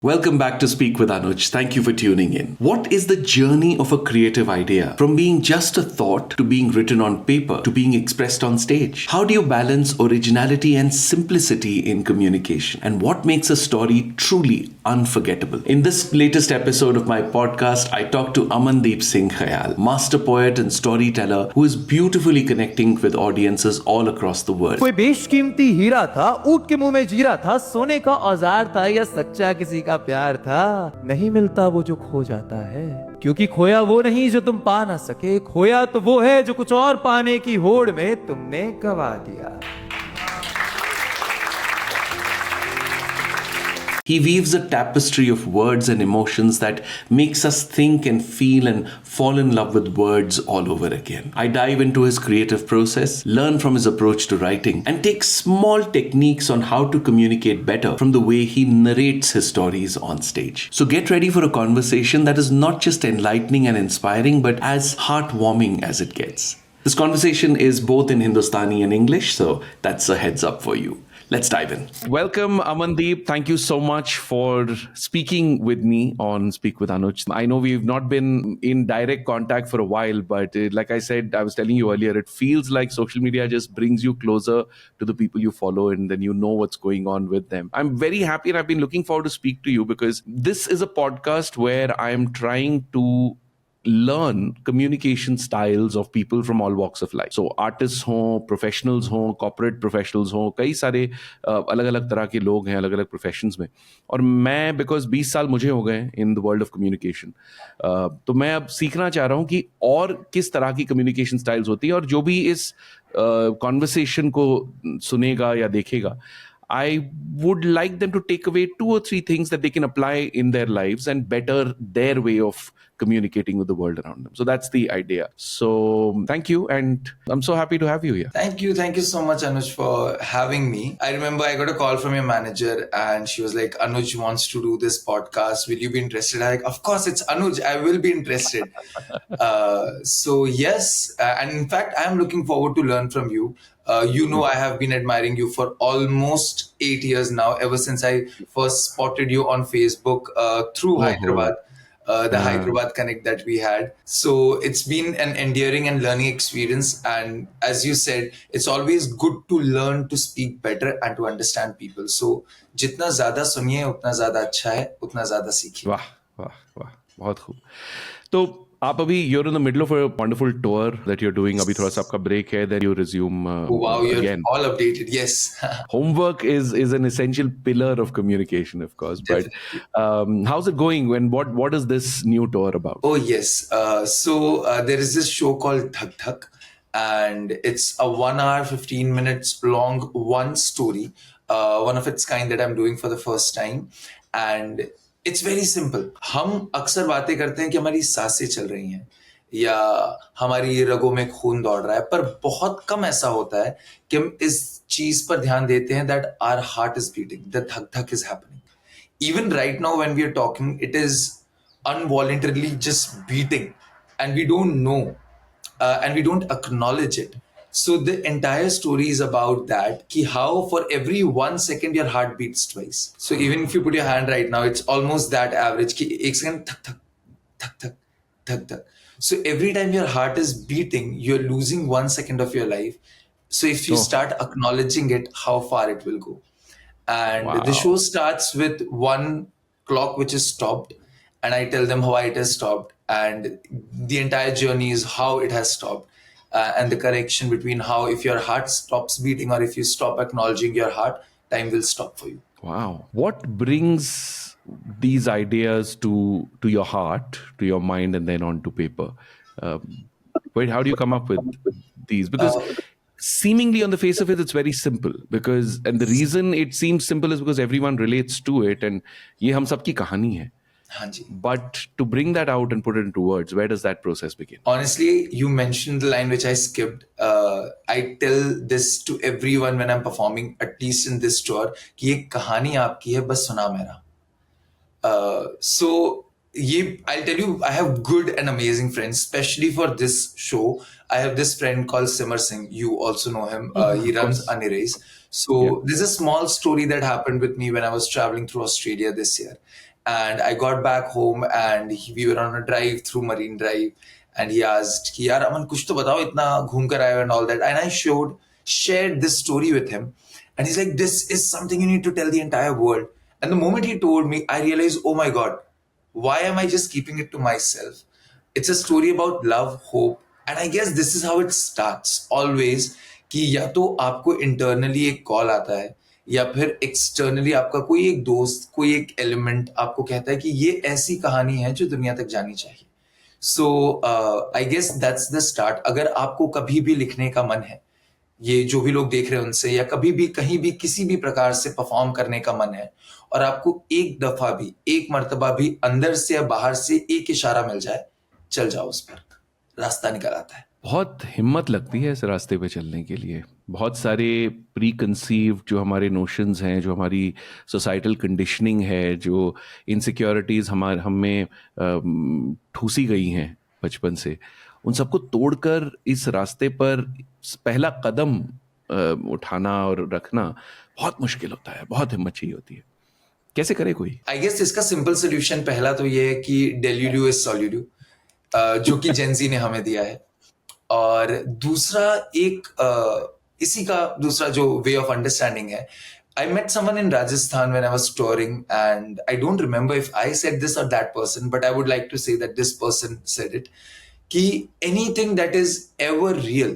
Welcome back to Speak with Anuj. Thank you for tuning in. What is the journey of a creative idea? From being just a thought to being written on paper to being expressed on stage? How do you balance originality and simplicity in communication? And what makes a story truly unforgettable? In this latest episode of my podcast, I talked to Amandeep Singh Khayal, master poet and storyteller who is beautifully connecting with audiences all across the world. कोई बेशकीमती हीरा था, ऊंट के मुंह में जीरा था, सोने का औजार था या सच्चा किसी का प्यार था। नहीं मिलता वो जो खो जाता है, क्योंकि खोया वो नहीं जो तुम पा ना सके, खोया तो वो है जो कुछ और पाने की होड़ में तुमने गवा दिया। He weaves a tapestry of words and emotions that makes us think and feel and fall in love with words all over again. I dive into his creative process, learn from his approach to writing, and take small techniques on how to communicate better from the way he narrates his stories on stage. So get ready for a conversation that is not just enlightening and inspiring, but as heartwarming as it gets. This conversation is both in Hindustani and English, so that's a heads up for you. Let's dive in. Welcome, Amandeep. Thank you so much for speaking with me on Speak with Anuj. I know we've not been in direct contact for a while, but like I said, I was telling you earlier, it feels like social media just brings you closer to the people you follow and then you know what's going on with them. I'm very happy and I've been looking forward to speak to you because this is a podcast where I'm trying to learn communication styles of people from all walks of life. So artists हों, professionals हों, corporate professionals हों, कई सारे अलग अलग तरह के लोग हैं अलग अलग प्रोफेशंस में. और मैं बिकॉज 20 साल मुझे हो गए in the world of communication, तो मैं अब सीखना चाह रहा हूँ कि और किस तरह की कम्युनिकेशन स्टाइल्स होती है और जो भी इस कॉन्वर्सेशन को सुनेगा या देखेगा, I would like them to take away 2 or 3 things that they can apply in their lives and better their way of communicating with the world around them. So that's the idea. So thank you. And I'm so happy to have you here. Thank you. Thank you so much, Anuj, for having me. I remember I got a call from your manager and she was like, Anuj wants to do this podcast. Will you be interested? I'm like, of course, it's Anuj. I will be interested. So yes. And in fact, I'm looking forward to learn from you. I have been admiring you for almost 8 years now, ever since I first spotted you on Facebook through Hyderabad. The Hyderabad connect that we had. So it's been an endearing and learning experience. And as you said, it's always good to learn to speak better and to understand people. So जितना ज़्यादा सुनिए उतना ज़्यादा अच्छा है, उतना ज़्यादा सीखिए. वाह वाह वाह, बहुत खूब. तो आप अभी you're in the middle of a wonderful tour that you're doing. अभी थोड़ा सा आपका break है, then you resume Wow, you're again. all updated. Yes. Homework is an essential pillar of communication, of course. But how's it going? And what is this new tour about? Oh, yes. So there is this show called Thak Thak, and it's a 1 hour, 15 minutes long, one story, one of its kind that I'm doing for the first time. And it's very simple. हम अक्सर बातें करते हैं कि हमारी सांसें चल रही हैं या हमारी रगों में खून दौड़ रहा है, पर बहुत कम ऐसा होता है कि हम इस चीज पर ध्यान देते हैं that our heart is beating, the thak thak is happening. Even right now when we are talking, it is involuntarily just beating and we don't know and we don't acknowledge it. So the entire story is about that, ki how for every 1 second your heart beats twice. So even if you put your hand right now, it's almost that average, ki ek second thak thak thak thak thak thak. So every time your heart is beating, you're losing 1 second of your life. So if you start acknowledging it, how far it will go. And the show starts with one clock which is stopped, and I tell them why it has stopped, and the entire journey is how it has stopped, and the connection between how if your heart stops beating or if you stop acknowledging your heart, time will stop for you. Wow. What brings these ideas to your heart, to your mind, and then onto paper? How do you come up with these? Because seemingly on the face of it, it's very simple. And the reason it seems simple is because everyone relates to it, and ये हम सबकी कहानी है. Hanji. But to bring that out and put it into words, where does that process begin? Honestly, you mentioned the line which I skipped. I tell this to everyone when I'm performing, at least in this tour, कि ये कहानी आपकी है, बस सुना मेरा. So I'll tell you, I have good and amazing friends, especially for this show. I have this friend called Simar Singh. You also know him. He runs Anirase. So there's a small story that happened with me when I was traveling through Australia this year. And I got back home and we were on a drive through Marine Drive, and he asked कि यार अमन कुछ तो बताओ, इतना घूम कर आए हो and all that. And I shared this story with him, and he's like, this is something you need to tell the entire world. And the moment he told me, I realized, oh my god, why am I just keeping it to myself? It's a story about love, hope, and I guess this is how it starts always. कि या तो आपको internally एक call आता है, या फिर externally आपका कोई एक दोस्त, कोई एक एलिमेंट आपको कहता है कि ये ऐसी कहानी है जो दुनिया तक जानी चाहिए. So I guess that's the start. अगर आपको कभी भी लिखने का मन है, ये जो भी लोग देख रहे हैं उनसे, या कभी भी कहीं भी किसी भी प्रकार से परफॉर्म करने का मन है, और आपको एक दफा भी, एक मर्तबा भी अंदर से या बाहर से एक इशारा मिल जाए, चल जाओ उस पर, रास्ता निकल आता है. बहुत हिम्मत लगती है इस रास्ते पे चलने के लिए. बहुत सारे प्री कंसीव जो हमारे नोशंस हैं, जो हमारी सोसाइटल कंडीशनिंग है, जो इनसिक्योरिटीज़ हम में ठूसी गई हैं बचपन से, उन सबको तोड़कर इस रास्ते पर पहला कदम उठाना और रखना बहुत मुश्किल होता है. बहुत हिम्मत चाहिए होती है. कैसे करे कोई? आई गेस इसका सिंपल सोल्यूशन पहला तो ये है कि डेल्यूल्यू इज सोल्यूल्यू, जो कि जेंजी ने हमें दिया है. और दूसरा एक इसी का दूसरा जो वे ऑफ अंडरस्टैंडिंग है, I met someone in Rajasthan when I was touring, and I don't remember if I said this or that person, but I would like to say that this person said it, कि anything that is ever real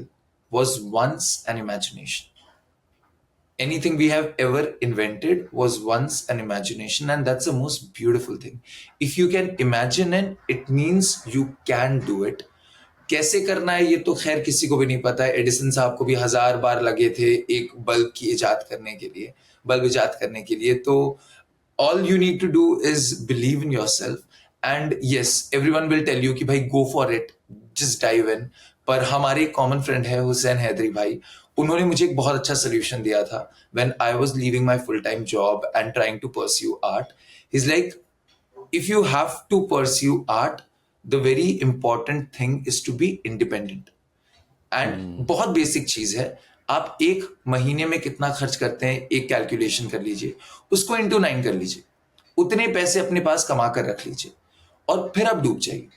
was once an imagination. Anything we have ever invented was once an imagination, and that's the most beautiful thing. If you can imagine it, it means you can do it. कैसे करना है ये तो खैर किसी को भी नहीं पता है. एडिसन साहब को भी 1000 बार लगे थे एक बल्ब की इजाद करने के लिए, बल्ब इजाद करने के लिए. तो all you need to do is believe in yourself, and yes, everyone will tell you कि भाई go for it, just dive in. पर हमारे एक कॉमन फ्रेंड है हुसैन हैदरी भाई, उन्होंने मुझे एक बहुत अच्छा सोल्यूशन दिया था when I was leaving my full time job and trying to pursue art. He is like, if you have to pursue art, the very important thing is to be independent. And बहुत basic चीज है. आप एक महीने में कितना खर्च करते हैं, एक कैलकुलेशन कर लीजिए, उसको इंटू 9 कर लीजिए, उतने पैसे अपने पास कमा कर रख लीजिए, और फिर आप डूब जाइए.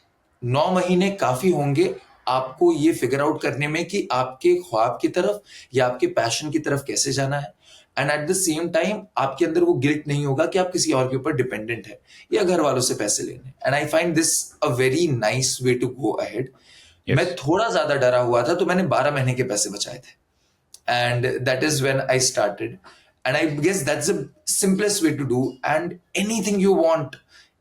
9 महीने काफी होंगे आपको ये फिगर आउट करने में कि आपके ख्वाब की तरफ या आपके पैशन की तरफ कैसे जाना है. And at the same time आपके अंदर वो गिल्ट नहीं होगा कि आप किसी और के ऊपर डिपेंडेंट है या घर वालों से पैसे लेने. And I find this a very nice way to go ahead. मैं थोड़ा ज्यादा डरा हुआ था, तो मैंने 12 महीने के पैसे बचाए थे, and that is when I started. And I guess that's the simplest way to do. And anything you want,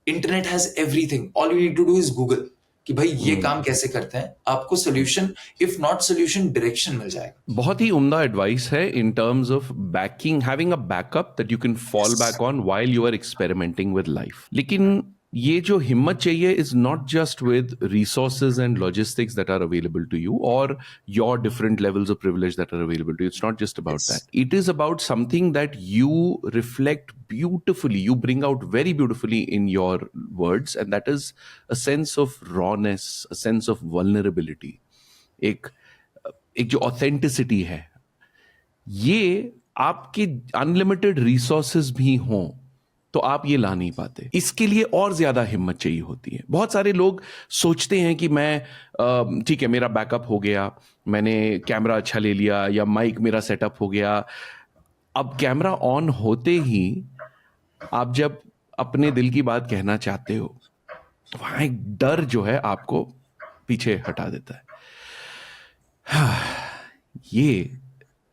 internet has everything. All you need to do is Google कि भाई ये काम कैसे करते हैं, आपको solution, if not solution, direction मिल जाएगा. बहुत ही उम्दा एडवाइस है in terms of backing, having a backup that you can fall back on while you are experimenting with life. लेकिन ये जो हिम्मत चाहिए is not just with resources and logistics that are available to you or your different levels of privilege that are available to you. It's not just about that. It is about something that you reflect beautifully, you bring out very beautifully in your words, and that is a sense of rawness, a sense of vulnerability. एक जो authenticity है, ये आपके unlimited resources भी हों तो आप ये ला नहीं पाते. इसके लिए और ज्यादा हिम्मत चाहिए होती है. बहुत सारे लोग सोचते हैं कि मैं ठीक है, मेरा बैकअप हो गया, मैंने कैमरा अच्छा ले लिया या माइक मेरा सेटअप हो गया. अब कैमरा ऑन होते ही आप जब अपने दिल की बात कहना चाहते हो, तो वहां एक डर जो है आपको पीछे हटा देता है. ये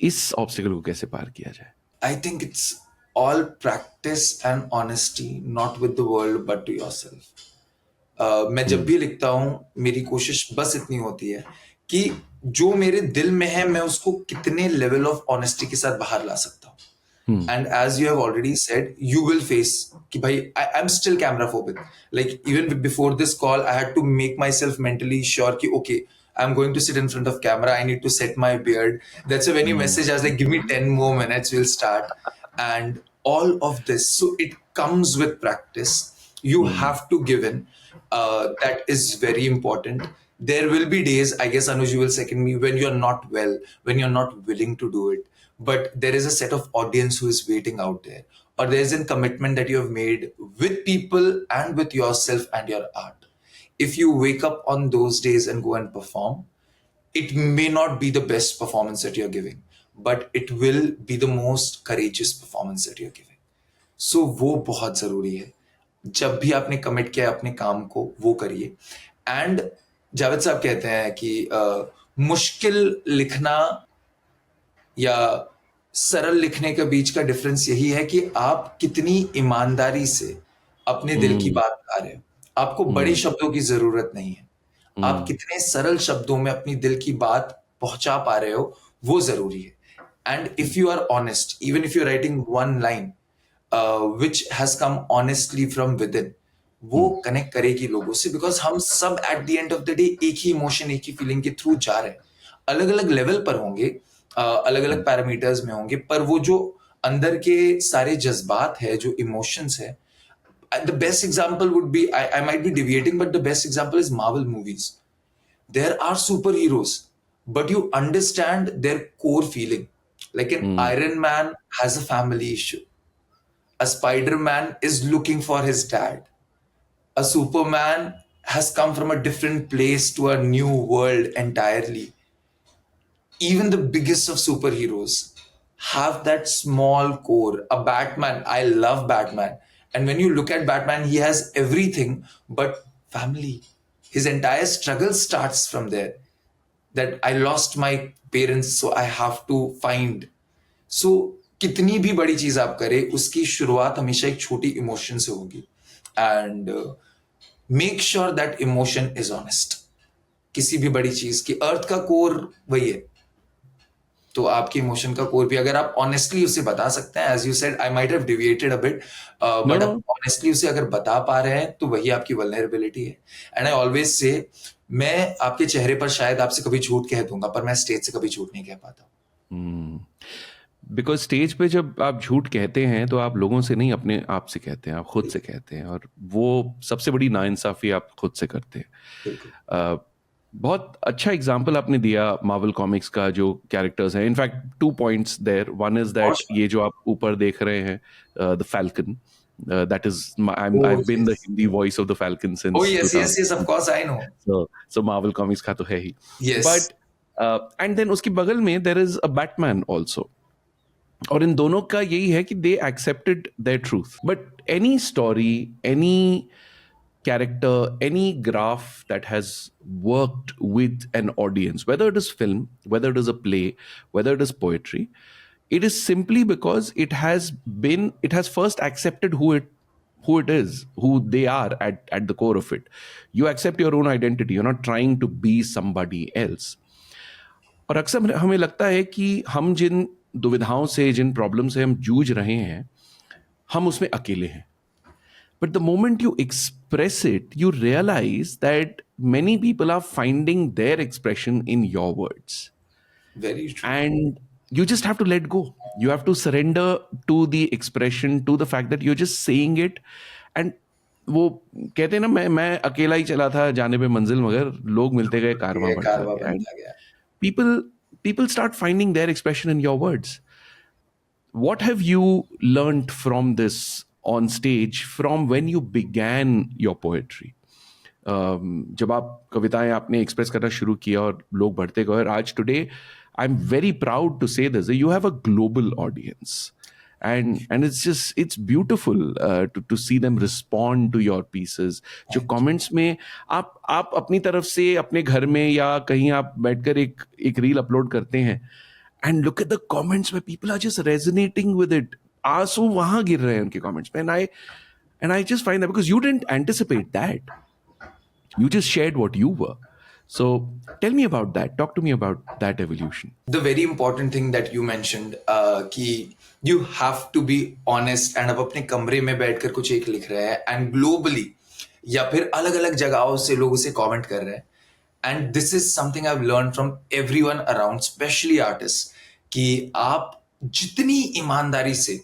इस ऑब्स्टिकल को कैसे पार किया जाए? I think it's all practice and honesty, not with the world but to yourself. मैं जब भी लिखता हूं, मेरी कोशिश बस इतनी होती है कि जो मेरे दिल में है, मैं उसको कितने लेवल ऑफ ऑनेस्टी के साथ बाहर ला सकता हूं. And as you have already said, you will face कि भाई I'm still camera phobic. Like even before this call, I had to make myself mentally sure कि okay, I'm going to sit in front of camera. I need to set my beard. That's when you message, I was like, give me 10 more minutes, we'll start. And all of this, so it comes with practice. You have to give in. That is very important. There will be days, I guess Anuj, you will second me, when you're not well, when you're not willing to do it. But there is a set of audience who is waiting out there. or there's a commitment that you have made with people and with yourself and your art. If you wake up on those days and go and perform, it may not be the best performance that you're giving, but it will be the most courageous performance that you're giving. सो वो बहुत जरूरी है. जब भी आपने commit किया है अपने काम को, वो करिए. एंड जावेद साहब कहते हैं कि मुश्किल लिखना या सरल लिखने के बीच का डिफरेंस यही है कि आप कितनी ईमानदारी से अपने दिल की बात गा रहे हो. आपको बड़े शब्दों की जरूरत नहीं है. आप कितने सरल शब्दों में अपनी दिल की बात पहुंचा पा रहे हो, वो जरूरी है. And if you are honest, even if you are writing one line which has come honestly from within, वो कनेक्ट करेगी लोगों से. बिकॉज हम सब at the end of the day एक ही इमोशन, एक ही फीलिंग के थ्रू जा रहे हैं. अलग अलग लेवल पर होंगे, अलग अलग पैरामीटर्स में होंगे, पर वो जो अंदर के सारे जज्बात है, जो इमोशंस है. The best example would be, I might be deviating, but the best example is Marvel movies. There are superheroes, but you understand their core feeling. Like an Iron Man has a family issue. A Spider-Man is looking for his dad. A Superman has come from a different place to a new world entirely. Even the biggest of superheroes have that small core. A Batman, I love Batman. And when you look at Batman, he has everything but family. His entire struggle starts from there. That I lost my parents, so I have to find. So, कितनी भी बड़ी चीज आप करें, उसकी शुरुआत हमेशा एक छोटी इमोशन से होगी. And make sure that emotion is honest. किसी भी बड़ी चीज की अर्थ का कोर वही है. तो आपके इमोशन का कोर भी अगर आप ऑनेस्टली उसे बता सकते हैं, as you said, I might have deviated a bit, but आप ऑनेस्टली उसे अगर बता पा रहे हैं, तो वही आपकी वल्नरेबिलिटी है. एंड आई ऑलवेज से, मैं आपके चेहरे पर शायद आपसे कभी झूठ कह दूंगा, पर मैं स्टेज से कभी झूठ नहीं कह पाता. बिकॉज स्टेज पे जब आप झूठ कहते हैं तो आप लोगों से नहीं, अपने आप से कहते हैं, आप खुद से कहते हैं, और वो सबसे बड़ी नाइंसाफी आप खुद से करते हैं. बहुत अच्छा एग्जाम्पल आपने दिया मार्वल कॉमिक्स का, जो कैरेक्टर्स हैं. In fact 2 points there. One is that ये जो आप ऊपर देख रहे हैं, the falcon, that is I've been the Hindi voice of the Falcon since. Oh yes, of course I know. So Marvel comics का तो है ही. Yes. But and then उसके बगल में there is a Batman also. और इन दोनों का यही है कि they accepted their truth. But any story, any character, any graph that has worked with an audience, whether it is film, whether it is a play, whether it is poetry, it is simply because it has first accepted who it is, who they are at the core of it. You accept your own identity. You're not trying to be somebody else. और अक्सर हमें लगता है कि हम जिन दुविधाओं से, जिन problem से हम जूझ रहे हैं, हम उसमें अकेले हैं. But the moment you express it, you realize that many people are finding their expression in your words. Very true. And you just have to let go. You have to surrender to the expression, to the fact that you're just saying it. And वो कहते हैं ना, मैं अकेला ही चला था जाने पे मंजिल, मगर लोग मिलते गए, कारवां बढ़ता गया. People start finding their expression in your words. What have you learned from this on stage from when you began your poetry? जब आप कविताएं आपने एक्सप्रेस करना शुरू किया और लोग बढ़ते गए, और आज today I'm very proud to say this, you have a global audience, and it's beautiful to see them respond to your pieces. जो comments में आप अपनी तरफ से अपने घर में या कहीं आप बैठकर एक रील अपलोड करते हैं, and look at the comments where people are just resonating with it. आंसू वहां गिर रहे हैं उनके comments में, and I just find that because you didn't anticipate that, you just shared what you were. So tell me about that. Talk to me about that evolution. The very important thing that you mentioned, कि you have to be honest, and आप अपने कमरे में बैठकर कुछ एक लिख रहे हैं, and globally या फिर अलग अलग जगहों से लोग उसे कमेंट कर रहे हैं. And this is something I've learned from everyone around, especially artists, कि आप जितनी ईमानदारी से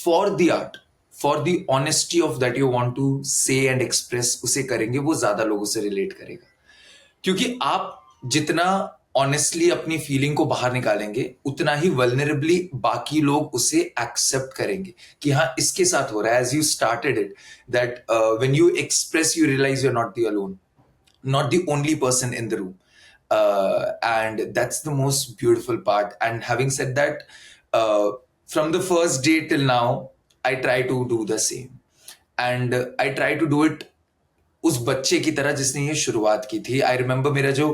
for the art, for the honesty of that you want to say and express उसे करेंगे, वो ज्यादा लोगों से रिलेट करेगा. क्योंकि आप जितना ऑनेस्टली अपनी फीलिंग को बाहर निकालेंगे, उतना ही वल्नरेबली बाकी लोग उसे एक्सेप्ट करेंगे कि हाँ इसके साथ हो रहा है. As you started it that when you express you realize you are not the alone, not the only person in the room. And that's the most beautiful part. And having said that, from the first day till now, I try to do the same. And I try to do it उस बच्चे की तरह जिसने ये शुरुआत की थी. I remember मेरा जो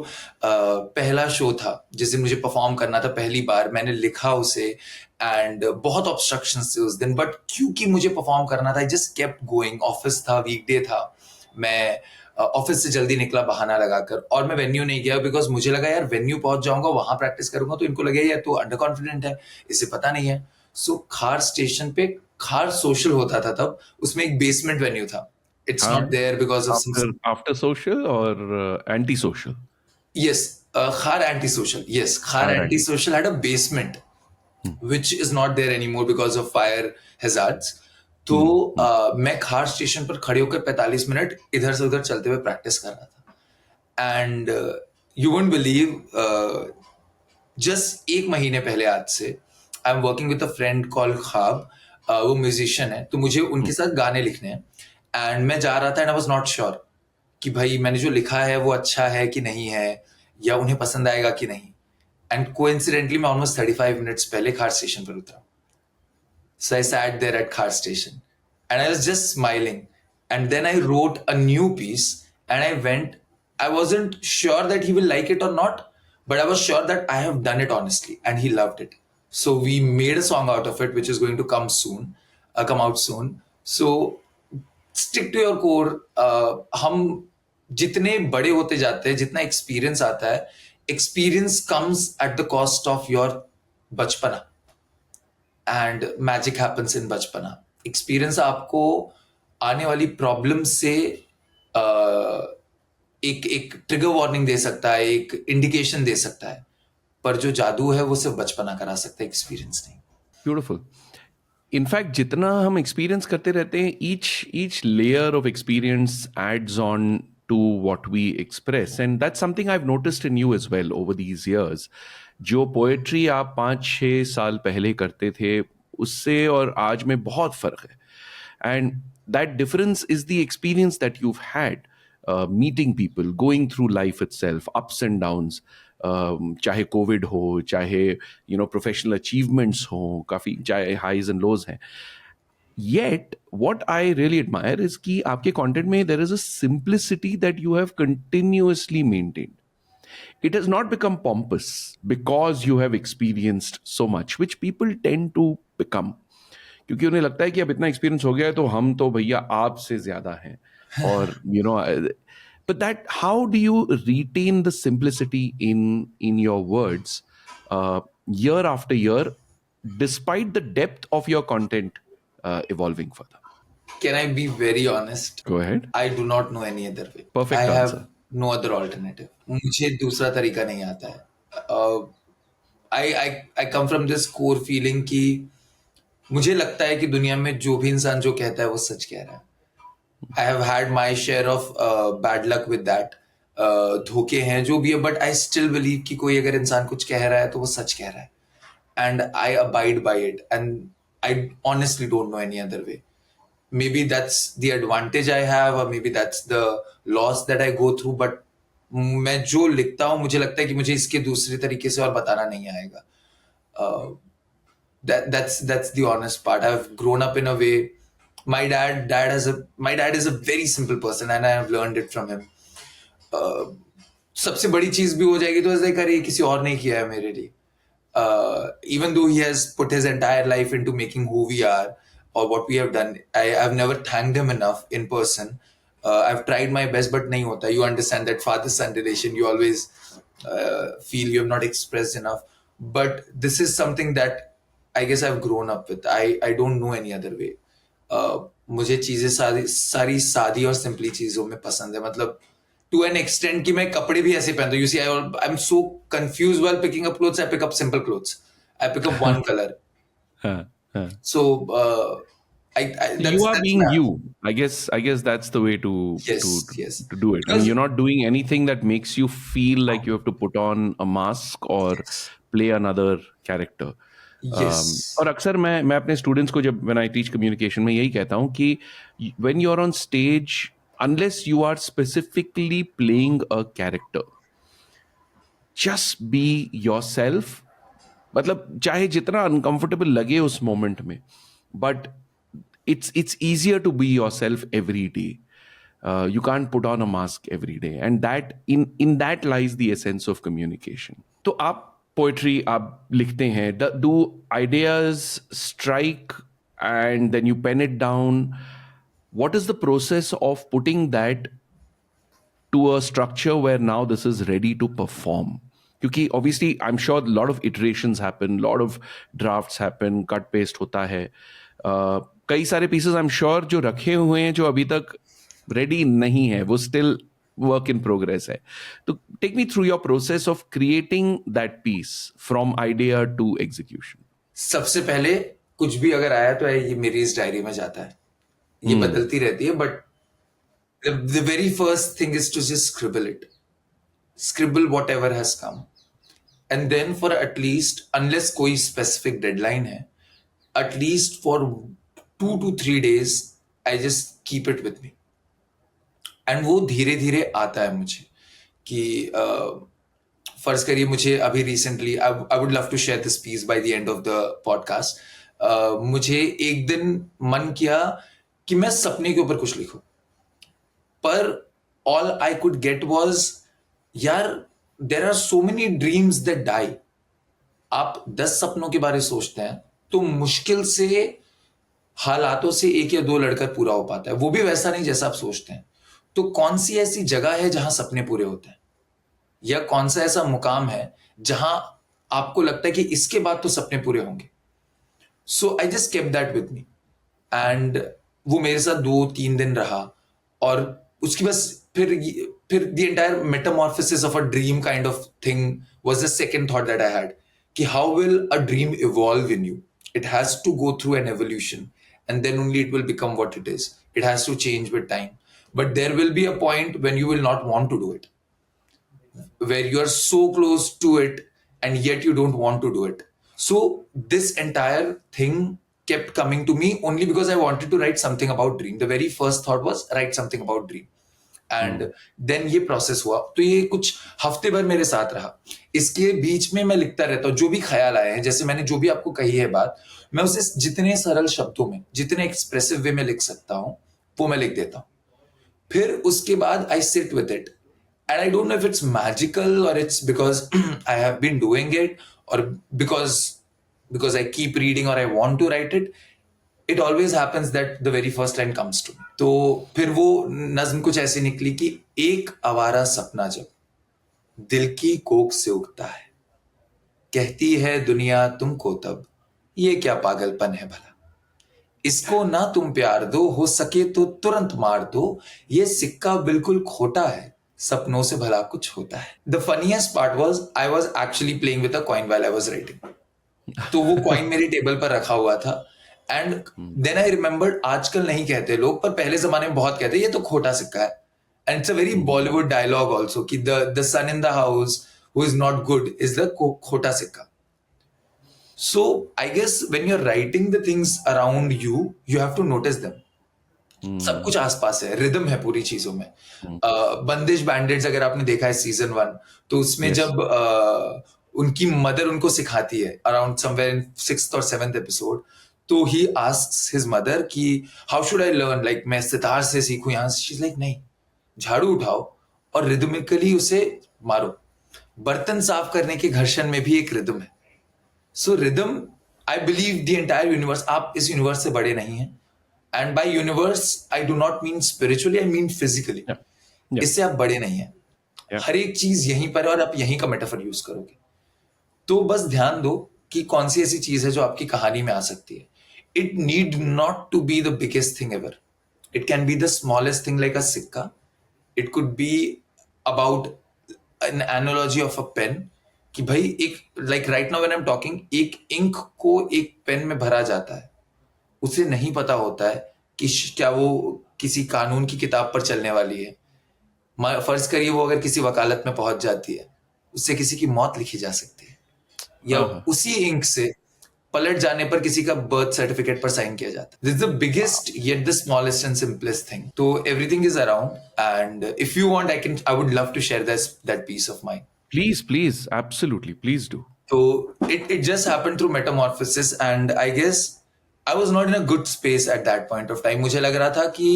पहला शो था जिस दिन मुझे परफॉर्म करना था पहली बार, मैंने लिखा उसे एंड बहुत ऑब्स्ट्रक्शंस थे उस दिन, बट क्योंकि मुझे परफॉर्म करना था आई जस्ट केप्ट गोइंग. ऑफिस था, वीकडे था, मैं ऑफिस से जल्दी निकला बहाना लगाकर, और मैं वेन्यू नहीं गया बिकॉज मुझे लगा यार वेन्यू पहुंच जाऊंगा, वहां प्रैक्टिस करूंगा तो इनको लगेगा यार तो अंडर कॉन्फिडेंट है, इसे पता नहीं है. सो खार स्टेशन पे खार सोशल होता था तब, उसमें एक बेसमेंट वेन्यू था. It's not there because of after social or anti-social? Yes, Khar Antisocial. Yes, Khar Antisocial had a basement, which is not there anymore because of fire hazards. तो मैं खार स्टेशन पर खड़े होकर 45 मिनट इधर से उधर चलते हुए प्रैक्टिस कर रहा था. And you won't believe, just एक महीने पहले आज से I am working with a friend called खाब. वो म्यूजिशियन है, तो मुझे उनके साथ गाने लिखने हैं. एंड मैं जा रहा था and I was not sure कि भाई मैंने जो लिखा है वो अच्छा है कि नहीं है, या उन्हें पसंद आएगा कि नहीं. एंड कोइंसिडेंटली मैं ऑलमोस्ट 35 मिनट्स पहले खार स्टेशन पर उतरा. So I sat there at Khar station and I was just smiling. And then I wrote a new piece and I went. I wasn't sure that he will like it or not, but I was sure that I have done it honestly, and he loved it. So we made a song out of it, which is going to come soon, come out soon. So stick to your core. हम जितने बड़े होते जाते हैं, जितना experience आता है, experience comes at the cost of your बचपना, and magic happens in बचपना. एक्सपीरियंस आपको आने वाली प्रॉब्लम से एक ट्रिगर वार्निंग दे सकता है, एक इंडिकेशन दे सकता है, पर जो जादू है वो सिर्फ बचपना करा सकता है, एक्सपीरियंस नहीं. ब्यूटिफुल. इनफैक्ट जितना हम एक्सपीरियंस करते रहते हैं, each layer of experience adds on to what we express, and that's something I've noticed in you as well over these years. जो पोएट्री आप 5-6 साल पहले करते थे उससे और आज में बहुत फर्क है, and that difference is the experience that you've had. Meeting people, going through life itself, ups and downs, चाहे कोविड हो, चाहे प्रोफेशनल अचीवमेंट्स हो, काफ़ी चाहे हाइज एंड लोज हैं. Yet, what I really admire is कि आपके content में there is a simplicity that you have continuously maintained. It has not become pompous because you have experienced so much, which people tend to become. क्योंकि उन्हें लगता है कि अब इतना एक्सपीरियंस हो गया है तो हम तो भैया आपसे ज्यादा हैं. Or but that, how do you retain the simplicity in your words year after year, despite the depth of your content evolving further? Can I be very honest? Go ahead. I do not know any other way. Perfect I answer. have no other alternative. मुझे दूसरा तरीका नहीं आता है. I come from this core feeling कि मुझे लगता है कि दुनिया में जो भी इंसान जो कहता है वो सच कह रहा है. I have had my share of bad luck with that. धोखे हैं जो भी है, but I still believe कि कोई अगर इंसान कुछ कह रहा है तो वो सच कह रहा है. And I abide by it. And I honestly don't know any other way. Maybe that's the advantage I have, or maybe that's the loss that I go through. But मैं जो लिखता हूँ मुझे लगता है कि मुझे इसके दूसरे तरीके से और बताना नहीं आएगा. That's the honest part. I've grown up in a way. My dad is a very simple person, and I have learned it from him. सबसे बड़ी चीज भी हो जाएगी तो ऐसे करे किसी और ने किया है मेरे लिए. Even though he has put his entire life into making who we are or what we have done, I've never thanked him enough in person. I've tried my best, but नहीं होता. You understand that father-son relation. You always feel you have not expressed enough. But this is something that I guess I've grown up with. I don't know any other way. मुझे चीजें सारी सादी और simply चीजों में पसंद है. मतलब टू एन एक्सटेंट कि मैं कपड़े भी ऐसे पहनता हूँ. You see I am so confuse while picking up clothes. I pick up simple clothes. I pick up one colour. So You are that's being my you. answer. I guess that's the way to Yes, to yes. to do it. I mean, Because you're not doing anything that makes you feel like you have to put on a mask or yes, play another character. yes. और अक्सर मैं अपने students को जब when I teach communication में यही कहता हूँ कि when you are on stage unless you are specifically playing a character just be yourself मतलब चाहे जितना अनकंफर्टेबल लगे उस मोमेंट में but it's easier to be yourself every day. You can't put on a mask every day, and that in that lies the essence of communication. तो आप poetry आप लिखते हैं, do ideas strike and then you pen it down? What is the process of putting that to a structure where now this is ready to perform? क्योंकि obviously I'm sure a lot of iterations happen, lot of drafts happen, cut paste होता है. कई सारे pieces I'm sure जो रखे हुए हैं जो अभी तक ready नहीं है वो still work in progress है. तो take me through your process of creating that piece from idea to execution. सबसे पहले कुछ भी अगर आया तो ये मेरी इस डायरी में जाता है, ये बदलती रहती है, but the very first thing is to just scribble whatever has come, and then for at least, unless कोई specific deadline है, at least for 2 to 3 days I just keep it with me, and वो धीरे धीरे आता है मुझे कि फर्ज करिए मुझे अभी recently I would love to share this piece by the end of the podcast. मुझे एक दिन मन किया कि मैं सपने के ऊपर कुछ लिखूं, पर all I could get was यार there are so many dreams that die. आप 10 सपनों के बारे सोचते हैं तो मुश्किल से हालातों से 1 या 2 लड़कर पूरा हो पाता है, वो भी वैसा नहीं जैसा आप सोचते हैं. तो कौन सी ऐसी जगह है जहां सपने पूरे होते हैं, या कौन सा ऐसा मुकाम है जहां आपको लगता है कि इसके बाद तो सपने पूरे होंगे. So I just kept that with me, and वो मेरे साथ 2-3 दिन रहा, और उसकी बस फिर the entire metamorphosis of a dream kind of thing was the second thought that I had कि how will a dream evolve in you. It has to go through an evolution, and then only it will become what it is. It has to change with time. But there will be a point when you will not want to do it, where you are so close to it and yet you don't want to do it. So this entire thing kept coming to me only because I wanted to write something about dream. The very first thought was write something about dream. And then ये process हुआ, तो ये कुछ हफ्ते भर मेरे साथ रहा. इसके बीच में मैं लिखता रहता हूँ जो भी ख्याल आए हैं, जैसे मैंने जो भी आपको कही है बात, मैं उसे जितने सरल शब्दों में, जितने एक्सप्रेसिव वे में लिख सकता हूँ वो मैं लिख देता हूँ. फिर उसके बाद I sit with it, and I don't know if it's magical और it's because I have been doing it, और बिकॉज आई कीप रीडिंग और I want to write it. It always happens that the very first line comes to me. तो फिर वो नज्म कुछ ऐसी निकली कि एक आवारा सपना जब दिल की कोख से उगता है, कहती है दुनिया तुमको तब ये क्या पागलपन है भला, इसको ना तुम प्यार दो, हो सके तो तुरंत मार दो, ये सिक्का बिल्कुल खोटा है, सपनों से भला कुछ होता है. The funniest part was I was actually playing with a coin while I was writing. तो वो कॉइन मेरे टेबल पर रखा हुआ था, एंड देन आई रिमेंबर्ड आजकल नहीं कहते लोग, पर पहले जमाने में बहुत कहते ये तो खोटा सिक्का है. And it's a very Bollywood dialogue also कि the son in the house who is not good is the खोटा सिक्का. So I guess when you are writing the things around you, you have to notice them. सब कुछ आसपास है, rhythm है पूरी चीजों में. बंदिश बैंडेड्स अगर आपने देखा है सीजन 1, तो उसमें जब उनकी मदर उनको सिखाती है around somewhere in 6th or 7th episode, तो ही आस्क्स हिज मदर कि how should I learn, like मैं सितार से सीखूं यहां से. शी इज लाइक नहीं, झाड़ू उठाओ और रिदमिकली उसे मारो. बर्तन साफ करने के घर्षण में भी एक रिदम है. So rhythm, I believe the entire universe, आप इस यूनिवर्स से बड़े नहीं हैं. And by universe I do not mean spiritually, I mean physically. इससे आप बड़े नहीं हैं. हर एक चीज यहीं पर है और आप यहीं का मेटाफर यूज करोगे. तो बस ध्यान दो कि कौन सी ऐसी चीज है जो आपकी कहानी में आ सकती है. It need not to be the biggest thing ever. It can be the smallest thing like a sikka. It could be about an analogy of a pen. कि भाई एक, like right now when I'm talking, एक ink को एक pen में भरा जाता है, उसे नहीं पता होता है कि क्या वो किसी कानून की किताब पर चलने वाली है। फर्ज करिए वो अगर किसी वकालत में पहुंच जाती है, उससे किसी की मौत लिखी जा सकती है, या हाँ, हाँ। उसी इंक से पलट जाने पर किसी का बर्थ सर्टिफिकेट पर साइन किया जाता है। This is the biggest yet the smallest and simplest thing. तो everything is around, and if you want I would love to share that piece of mind. Please, absolutely, please do. So it just happened through metamorphosis, and I guess I was not in a good space at that point of time. मुझे लग रहा था कि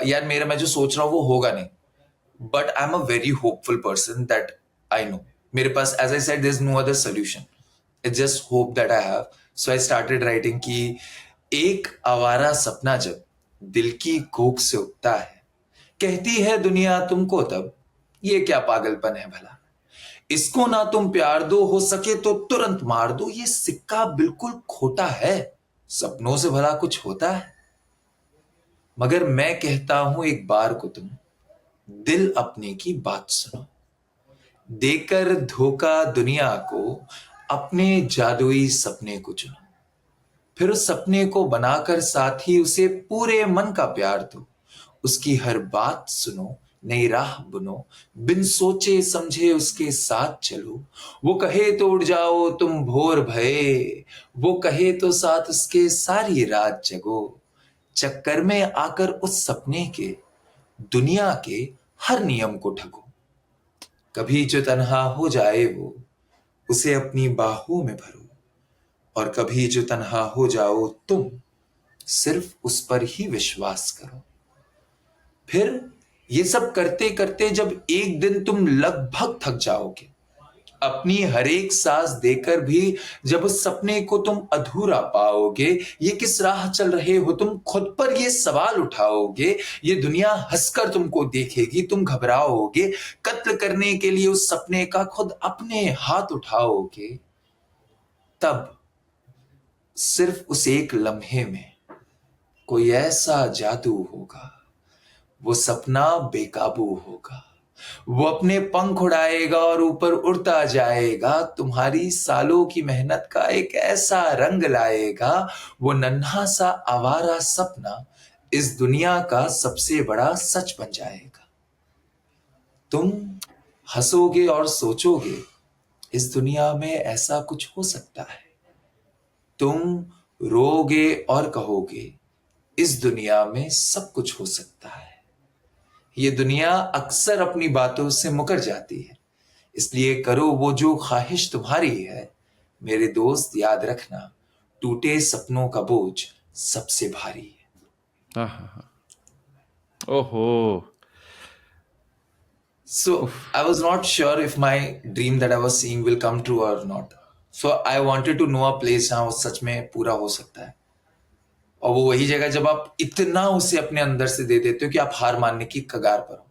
यार मेरा मैं जो सोच रहा हूँ वो होगा नहीं, but I'm a very hopeful person that I know मेरे पास, as I said, there's no other solution. It's just hope that I have. So I started writing कि एक आवारा सपना जब दिल की कोख से उगता है, कहती है दुनिया तुमको तब ये क्या पागलपन है भला, इसको ना तुम प्यार दो, हो सके तो तुरंत मार दो, ये सिक्का बिल्कुल खोटा है, सपनों से भला कुछ होता है। मगर मैं कहता हूं एक बार को तुम दिल अपने की बात सुनो, देकर धोखा दुनिया को अपने जादुई सपने को चुनो, फिर उस सपने को बनाकर साथ ही उसे पूरे मन का प्यार दो, उसकी हर बात सुनो, नई राह बुनो, बिन सोचे समझे उसके साथ चलो, वो कहे तो उड़ जाओ तुम भोर भये, वो कहे तो साथ उसके सारी रात जगो, चक्कर में आकर उस सपने के दुनिया के हर नियम को ठगो, कभी जो तन्हा हो जाए वो उसे अपनी बाहों में भरो, और कभी जो तन्हा हो जाओ तुम सिर्फ उस पर ही विश्वास करो। फिर ये सब करते करते जब एक दिन तुम लगभग थक जाओगे, अपनी हर एक सांस देकर भी जब उस सपने को तुम अधूरा पाओगे, ये किस राह चल रहे हो तुम खुद पर ये सवाल उठाओगे, ये दुनिया हंसकर तुमको देखेगी, तुम घबराओगे, कत्ल करने के लिए उस सपने का खुद अपने हाथ उठाओगे, तब सिर्फ उस एक लम्हे में कोई ऐसा जादू होगा, वो सपना बेकाबू होगा, वो अपने पंख उड़ाएगा और ऊपर उड़ता जाएगा, तुम्हारी सालों की मेहनत का एक ऐसा रंग लाएगा, वो नन्हा सा आवारा सपना इस दुनिया का सबसे बड़ा सच बन जाएगा। तुम हंसोगे और सोचोगे इस दुनिया में ऐसा कुछ हो सकता है, तुम रोगे और कहोगे इस दुनिया में सब कुछ हो सकता है। ये दुनिया अक्सर अपनी बातों से मुकर जाती है, इसलिए करो वो जो ख्वाहिश तुम्हारी है, मेरे दोस्त याद रखना टूटे सपनों का बोझ सबसे भारी है। हाँ, हाँ, हाँ। ओहो। So I was not sure if my dream that I was seeing will come true or not. So I wanted to know a place जहाँ वो सच में पूरा हो सकता है, और वो वही जगह जब आप इतना उसे अपने अंदर से दे देते हो कि आप हार मानने की कगार पर हो,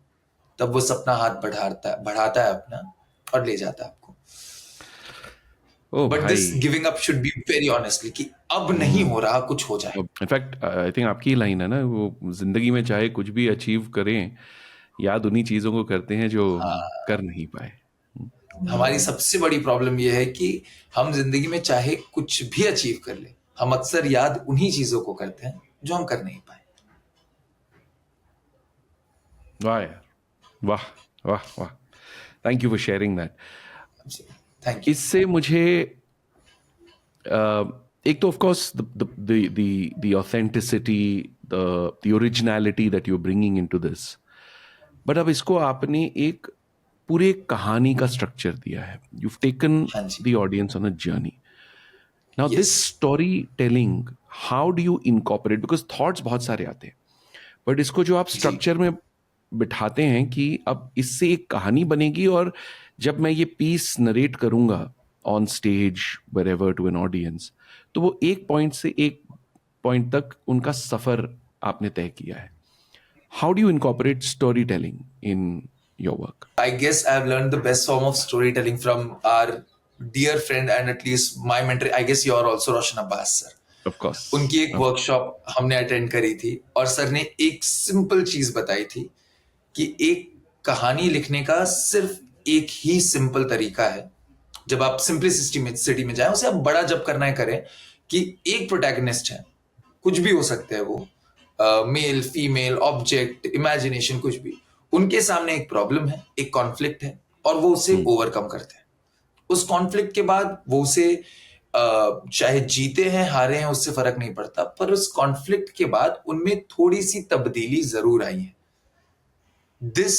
तब वो सपना हाथ बढ़ाता है अपना और ले जाता है आपको। ओ बट दिस भाई, giving up should be very honestly कि अब नहीं हो रहा, कुछ हो जाए। इनफैक्ट आई थिंक आपकी लाइन है ना, वो जिंदगी में चाहे कुछ भी अचीव करें, याद उन्हीं चीजों को करते हैं जो कर नहीं पाए। हमारी सबसे बड़ी प्रॉब्लम यह है कि हम जिंदगी में चाहे कुछ भी अचीव कर ले, हम अक्सर याद उन्हीं चीजों को करते हैं जो हम कर नहीं पाए। वाह यार, वाह वाह वाह, thank you for sharing that. Thank you. इससे मुझे एक तो of course the authenticity, the originality that you are bringing into this, but अब इसको आपने एक पूरे कहानी का स्ट्रक्चर दिया है। यू टेकन हाँ जी। The audience on a journey. Now Yes. This story telling, how do you incorporate, because thoughts बहुत सारे आते हैं, बट इसको जो आप स्ट्रक्चर में बिठाते हैं कि अब इससे एक कहानी बनेगी, और जब मैं ये पीस नरेट करूंगा on stage wherever to an audience, तो वो एक पॉइंट से एक पॉइंट तक उनका सफर आपने तय किया है। How do you incorporate story telling in your work? I guess I've learned the best form of storytelling from our dear friend and at least my mentor. I guess you're also Roshan Abbas sir. Of course. उनकी एक workshop हमने attend करी थी, और sir ने एक simple चीज बताई थी कि एक कहानी लिखने का सिर्फ एक ही सिंपल तरीका है, जब आप सिंपलिसिटी में जाएं, उसे आप बड़ा जब करना है करें, कि एक प्रोटैगनिस्ट है, कुछ भी हो सकते हैं वो, मेल फीमेल ऑब्जेक्ट इमेजिनेशन कुछ भी, उनके सामने एक प्रॉब्लम है, एक कॉन्फ्लिक्ट है, और वो उसे ओवरकम करते हैं। उस कॉन्फ्लिक्ट के बाद वो उसे चाहे जीते हैं हारे हैं उससे फर्क नहीं पड़ता, पर उस कॉन्फ्लिक्ट के बाद उनमें थोड़ी सी तब्दीली जरूर आई है। This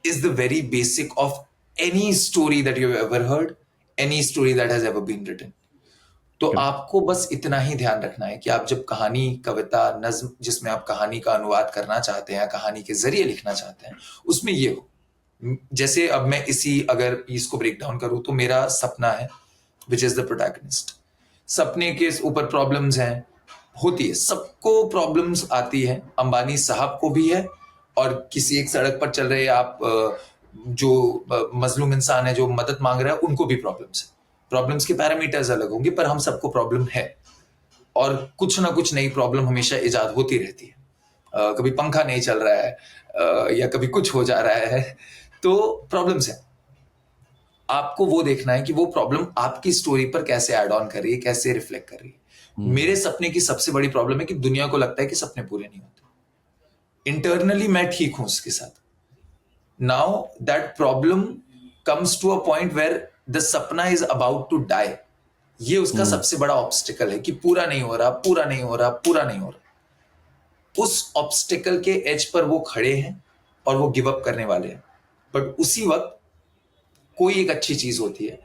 is the very basic of any story that you ever heard, any story that has ever been written. तो आपको बस इतना ही ध्यान रखना है कि आप जब कहानी, कविता, नज्म जिसमें आप कहानी का अनुवाद करना चाहते हैं, कहानी के जरिए लिखना चाहते हैं, उसमें ये हो। जैसे अब मैं इसी अगर पीस को ब्रेक डाउन करूं तो मेरा सपना है विच इज द प्रोटैगनिस्ट। सपने के ऊपर प्रॉब्लम्स हैं, होती है, सबको प्रॉब्लम्स आती है, अंबानी साहब को भी है, और किसी एक सड़क पर चल रहे आप जो मजलूम इंसान है जो मदद मांग रहा है उनको भी प्रॉब्लम्स है। प्रॉब्लम्स के पैरामीटर्स अलग होंगे पर हम सबको प्रॉब्लम है, और कुछ ना कुछ नई प्रॉब्लम हमेशा इजाद होती रहती है। कभी पंखा नहीं चल रहा है या कभी कुछ हो जा रहा है, तो प्रॉब्लम्स है। आपको वो देखना है कि वो प्रॉब्लम आपकी स्टोरी पर कैसे ऐड ऑन कर रही है, कैसे रिफ्लेक्ट कर रही है। मेरे सपने की सबसे बड़ी प्रॉब्लम है कि दुनिया को लगता है कि सपने पूरे नहीं होते। इंटरनली मैं ठीक हूं उसके साथ। Now that problem comes to a point where the सपना इज अबाउट टू डाई। ये उसका सबसे बड़ा ऑब्स्टिकल है कि पूरा नहीं हो रहा, पूरा नहीं हो रहा, पूरा नहीं हो रहा। उस ऑब्स्टिकल के एज पर वो खड़े हैं और वो गिव अप करने वाले हैं, बट उसी वक्त कोई एक अच्छी चीज होती है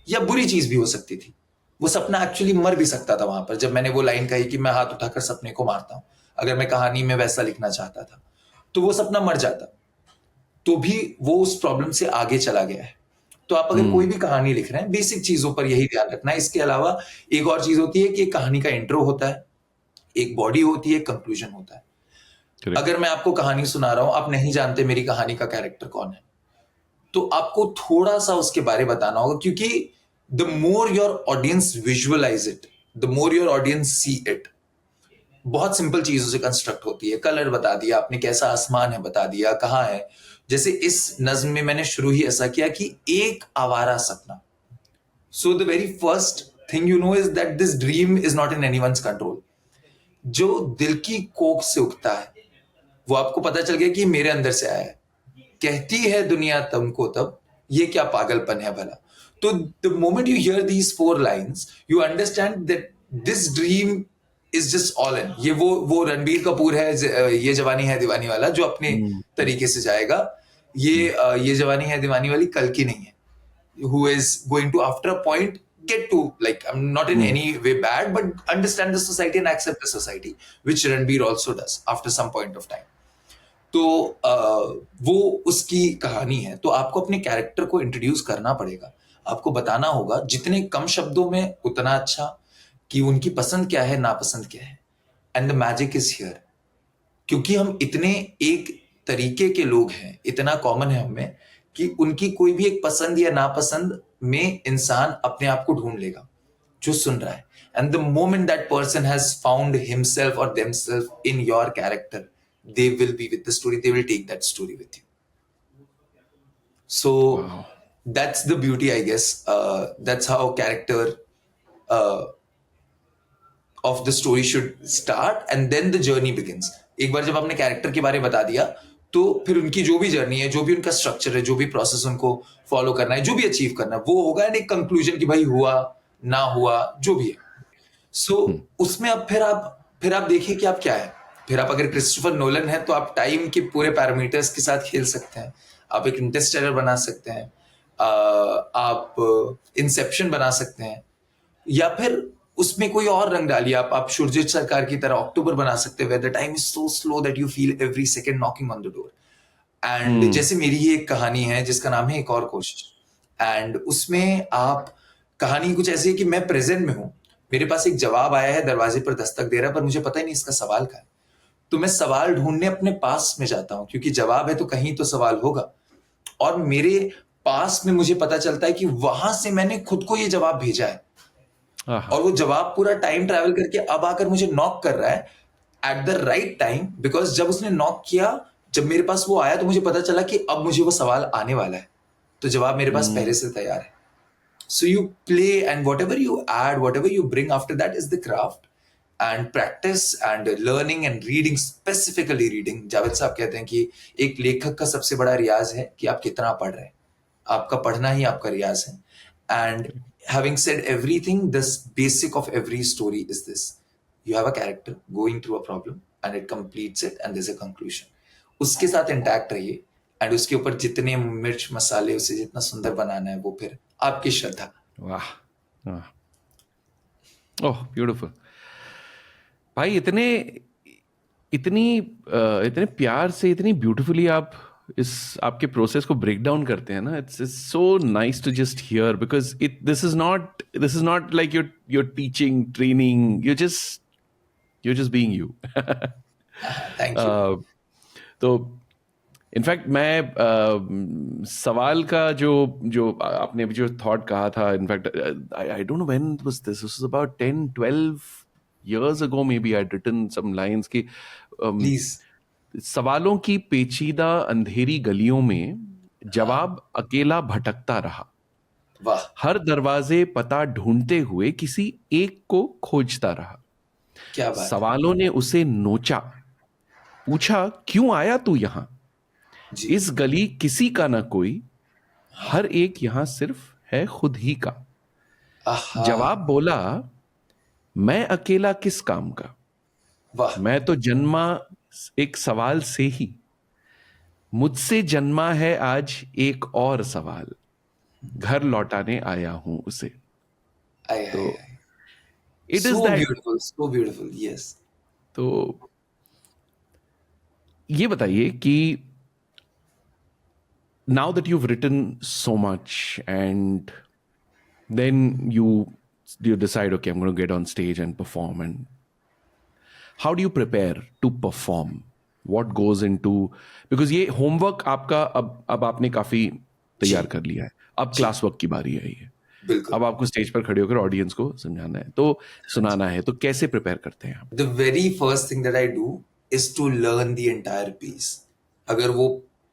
या बुरी चीज भी हो सकती थी। वो सपना एक्चुअली मर भी सकता था वहां पर, जब मैंने वो लाइन कही कि मैं हाथ उठाकर सपने को मारता हूं। अगर मैं कहानी में वैसा लिखना चाहता था तो वो सपना मर जाता, तो भी वो उस प्रॉब्लम से आगे चला गया है। तो आप अगर कोई भी कहानी लिख रहे हैं, बेसिक चीजों पर यही ध्यान रखना है। इसके अलावा एक और चीज होती है कि कहानी का इंट्रो होता है, एक बॉडी होती है, कंक्लूजन होता है। Correct. अगर मैं आपको कहानी सुना रहा हूं, आप नहीं जानते मेरी कहानी का कैरेक्टर कौन है, तो आपको थोड़ा सा उसके बारे में बताना होगा, क्योंकि the more your audience visualize it, the more your audience see it. बहुत सिंपल चीजों से कंस्ट्रक्ट होती है। कलर बता दिया आपने, कैसा आसमान है बता दिया, कहाँ है। जैसे इस नज्म में मैंने शुरू ही ऐसा किया कि एक आवारा सपना। सो the very first thing you know is that this dream is not in anyone's control. जो दिल की कोख से उगता है वो आपको पता चल गया कि मेरे अंदर से आया है। कहती है दुनिया तुमको तब, ये क्या पागलपन है भला। तो the moment you here these 4 lines you understand that this dream is just all in. ये वो रणबीर कपूर है, ये जवानी है दीवानी वाला, जो अपने तरीके से जाएगा। ये जवानी है दीवानी वाली कल की नहीं है, who is going to after a point get to, like, I'm not in any way bad, but understand the society and accept the society, which Ranbir also does after some point of time. तो वो उसकी कहानी है। तो आपको अपने character को introduce करना पड़ेगा, आपको बताना होगा जितने कम शब्दों में उतना अच्छा कि उनकी पसंद क्या है, नापसंद क्या है। And the magic is here, क्योंकि हम इतने एक तरीके के लोग हैं, इतना कॉमन है हमें कि उनकी कोई भी एक पसंद या नापसंद में इंसान अपने आप को ढूंढ लेगा जो सुन रहा है। And the moment that person has found himself और themselves in your character, they will be with the story, they will take that story with you. So that's the beauty, I guess. That's how character of the story should start, and then the journey begins. एक बार जब आपने character के बारे में बता दिया तो फिर उनकी जो भी जर्नी है, जो भी उनका स्ट्रक्चर है, जो भी प्रोसेस उनको फॉलो करना है, जो भी अचीव करना है, वो होगा। एंड एक कंक्लूजन कि भाई हुआ ना हुआ जो भी है। सो उसमें अब फिर आप देखिए कि आप क्या है। फिर आप अगर क्रिस्टोफर नोलन है तो आप टाइम के पूरे पैरामीटर्स के साथ खेल सकते हैं। आप एक इंटरस्टेलर बना सकते हैं, आप इंसेप्शन बना सकते हैं, या फिर उसमें कोई और रंग डालिए। आप सुरजीत सरकार की तरह अक्टूबर बना सकते हैं, where the time is so slow that you feel every second knocking on the door. And जैसे मेरी ही एक कहानी है जिसका नाम है एक और कोशिश, एंड उसमें आप कहानी कुछ ऐसी है कि मैं प्रेजेंट में हूं, मेरे पास एक जवाब आया है, दरवाजे पर दस्तक दे रहा है, पर मुझे पता ही नहीं इसका सवाल क्या है। तो मैं सवाल ढूंढने अपने पास में जाता हूं, क्योंकि जवाब है तो कहीं तो सवाल होगा। और मेरे पास में मुझे पता चलता है कि वहां से मैंने खुद को ये जवाब भेजा है, और वो जवाब पूरा टाइम ट्रैवल करके अब आकर मुझे नॉक कर रहा है at the right time. Because जब उसने नॉक किया, जब मेरे पास वो आया, तो मुझे पता चला कि अब मुझे वो सवाल आने वाला है, तो जवाब मेरे पास पहले से तैयार है। So you play, and whatever you add, whatever you bring after that is the craft. and practice and learning and reading, specifically reading. Javed साहब कहते हैं कि एक लेखक का सबसे बड़ा रियाज है कि आप कितना पढ़ रहे हैं, आपका पढ़ना ही आपका रियाज है. And having said everything, this basic of every story is this: you have a character going through a problem and it completes it and there's a conclusion. उसके साथ इंटैक्ट रहिए, एंड उसके ऊपर जितने मिर्च मसाले उसे जितना सुंदर बनाना है वो फिर आपकी श्रद्धा. वाह वाह, ओह ब्यूटीफुल भाई. इतने प्यार से, इतनी ब्यूटीफुली आप इस आपके प्रोसेस को ब्रेक डाउन करते हैं ना. It's so nice to just hear, because this is not like you're teaching, training, you're just being you. Thank you. तो इनफैक्ट मैं सवाल का जो आपने अभी जो थॉट कहा था, in fact I don't know when was this was about 10-12 years ago maybe I'd written some lines कि प्लीज. सवालों की पेचीदा अंधेरी गलियों में जवाब अकेला भटकता रहा, वाह. हर दरवाजे पता ढूंढते हुए किसी एक को खोजता रहा. क्या बात. सवालों ने उसे नोचा, पूछा क्यों आया तू यहां, जी. इस गली किसी का ना कोई, हर एक यहां सिर्फ है खुद ही का. आहा. जवाब बोला मैं अकेला किस काम का, वाह. मैं तो जन्मा एक सवाल से ही, मुझसे जन्मा है आज एक और सवाल, घर लौटाने आया हूं उसे. तो it is so that. beautiful, so beautiful. Yes. तो ये बताइए कि now that you've written so much and then you decide, okay, I'm going to get on stage and perform, and how do you prepare to perform, what goes into, because ये homework आपका अब आपने काफी तैयार कर लिया है, अब क्लास वर्क की बारी है ये. बिल्कुल. अब आपको स्टेज पर खड़े होकर ऑडियंस को समझाना है, तो सुनाना है, तो कैसे प्रिपेयर करते हैं आप? The very first thing that I do is to learn the entire piece. अगर वो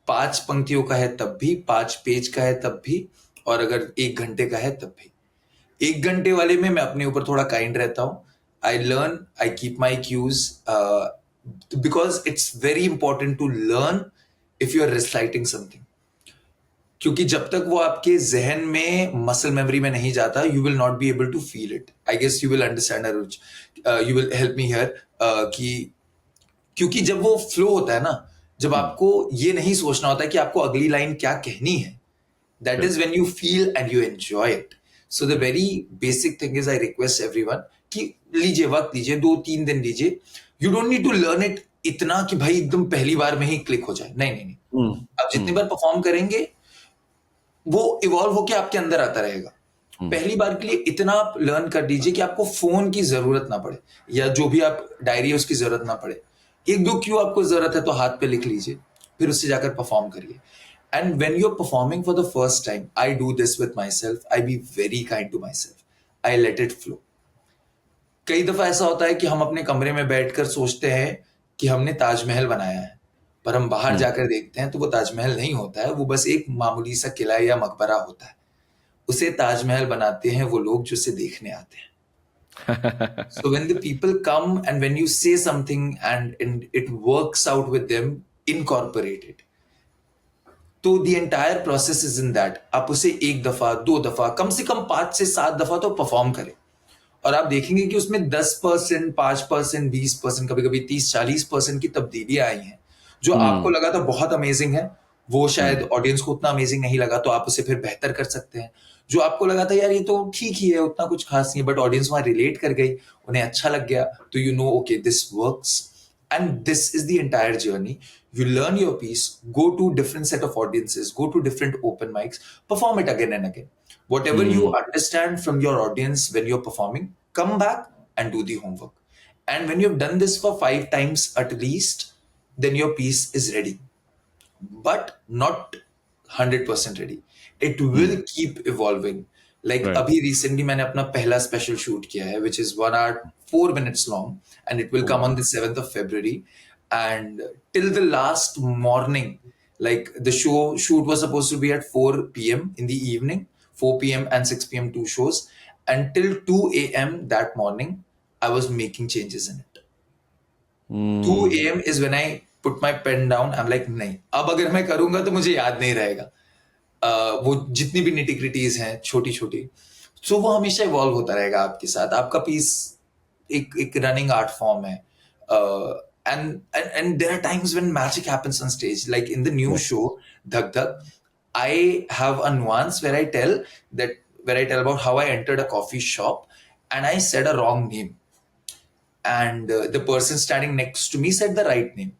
5 पंक्तियों का है तब भी, 5 पेज का है तब भी, और अगर 1 घंटे का है तब भी. 1 घंटे वाले में मैं अपने ऊपर थोड़ा काइंड रहता हूँ. I learn, I keep my cues, because it's very important to learn if you are reciting something. क्योंकि जब तक वो आपके जहन में मसल मेमोरी में नहीं जाता, you will not be able to feel it. I guess you will understand Aruj, you will help me here, कि क्योंकि जब वो फ्लो होता है ना, जब आपको ये नहीं सोचना होता है कि आपको अगली लाइन क्या कहनी है, that is when you feel and you enjoy it. So the very basic thing is, I request everyone कि लीजिए वक्त, लीजिए 2-3 दिन लीजिए. You don't need to learn it इतना कि भाई एकदम पहली बार में ही क्लिक हो जाए. नहीं नहीं नहीं. आप जितनी बार परफॉर्म करेंगे वो इवॉल्व होके आपके अंदर आता रहेगा. पहली बार के लिए इतना आप लर्न कर दीजिए कि आपको फोन की जरूरत ना पड़े, या जो भी आप डायरी है उसकी जरूरत ना पड़े. 1-2 क्यों आपको जरूरत है तो हाथ पे लिख लीजिए, फिर उससे जाकर परफॉर्म करिए. And when you are performing for the first time, I do this with myself. I be very kind to myself. I let it flow. कई दफा ऐसा होता है कि हम अपने कमरे में बैठकर सोचते हैं कि हमने ताजमहल बनाया है, पर हम बाहर जाकर देखते हैं तो वो ताजमहल नहीं होता है, वो बस एक मामूली सा किला या मकबरा होता है. उसे ताजमहल बनाते हैं वो लोग जो उसे देखने आते हैं. So when the people come and when you say something and it works out with them, incorporate it. तो the entire process is in that. आप उसे 1 दफा 2 दफा, कम से कम 5 से 7 दफा तो परफॉर्म करें, और आप देखेंगे कि उसमें 10%, 5%, 20%, कभी कभी 30-40% की तब्दीलियां आई हैं. जो आपको लगा था बहुत अमेजिंग है, वो शायद ऑडियंस को उतना अमेजिंग नहीं लगा, तो आप उसे फिर बेहतर कर सकते हैं. जो आपको लगा था यार ये तो ठीक ही है, उतना कुछ खास नहीं है, बट ऑडियंस वहां रिलेट कर गई, उन्हें अच्छा लग गया, तो you know okay this works. And this is the entire journey. You learn your piece, go to different set of audiences, go to different open mics, perform it again and again. Whatever you understand from your audience when you're performing, come back and do the homework. And when you've done this for 5 times at least, then your piece is ready. But not 100% ready. It will keep evolving. Like Right. अभी recently मैंने अपना पहला special shoot किया है, which is 1 hour 4 minutes long, and it will come on the 7th of February. And till the last morning, like the shoot was supposed to be at 4 p.m. in the evening, 4 p.m. and 6 p.m. 2 shows. Until 2 a.m. that morning, I was making changes in it. 2 a.m. is when I put my pen down. I'm like, नहीं, अब अगर मैं करूंगा तो मुझे याद नहीं रहेगा. वो जितनी भी निटिग्रिटीज हैं छोटी छोटी, सो वो हमेशा इवॉल्व होता रहेगा आपके साथ. आपका पीस एक रनिंग आर्ट फॉर्म है. And there are times when magic happens on stage, like in the new show Dhak Dhak. I have a nuance where I tell about how I entered a coffee shop and I said a wrong name, and the person standing next to me said the right name.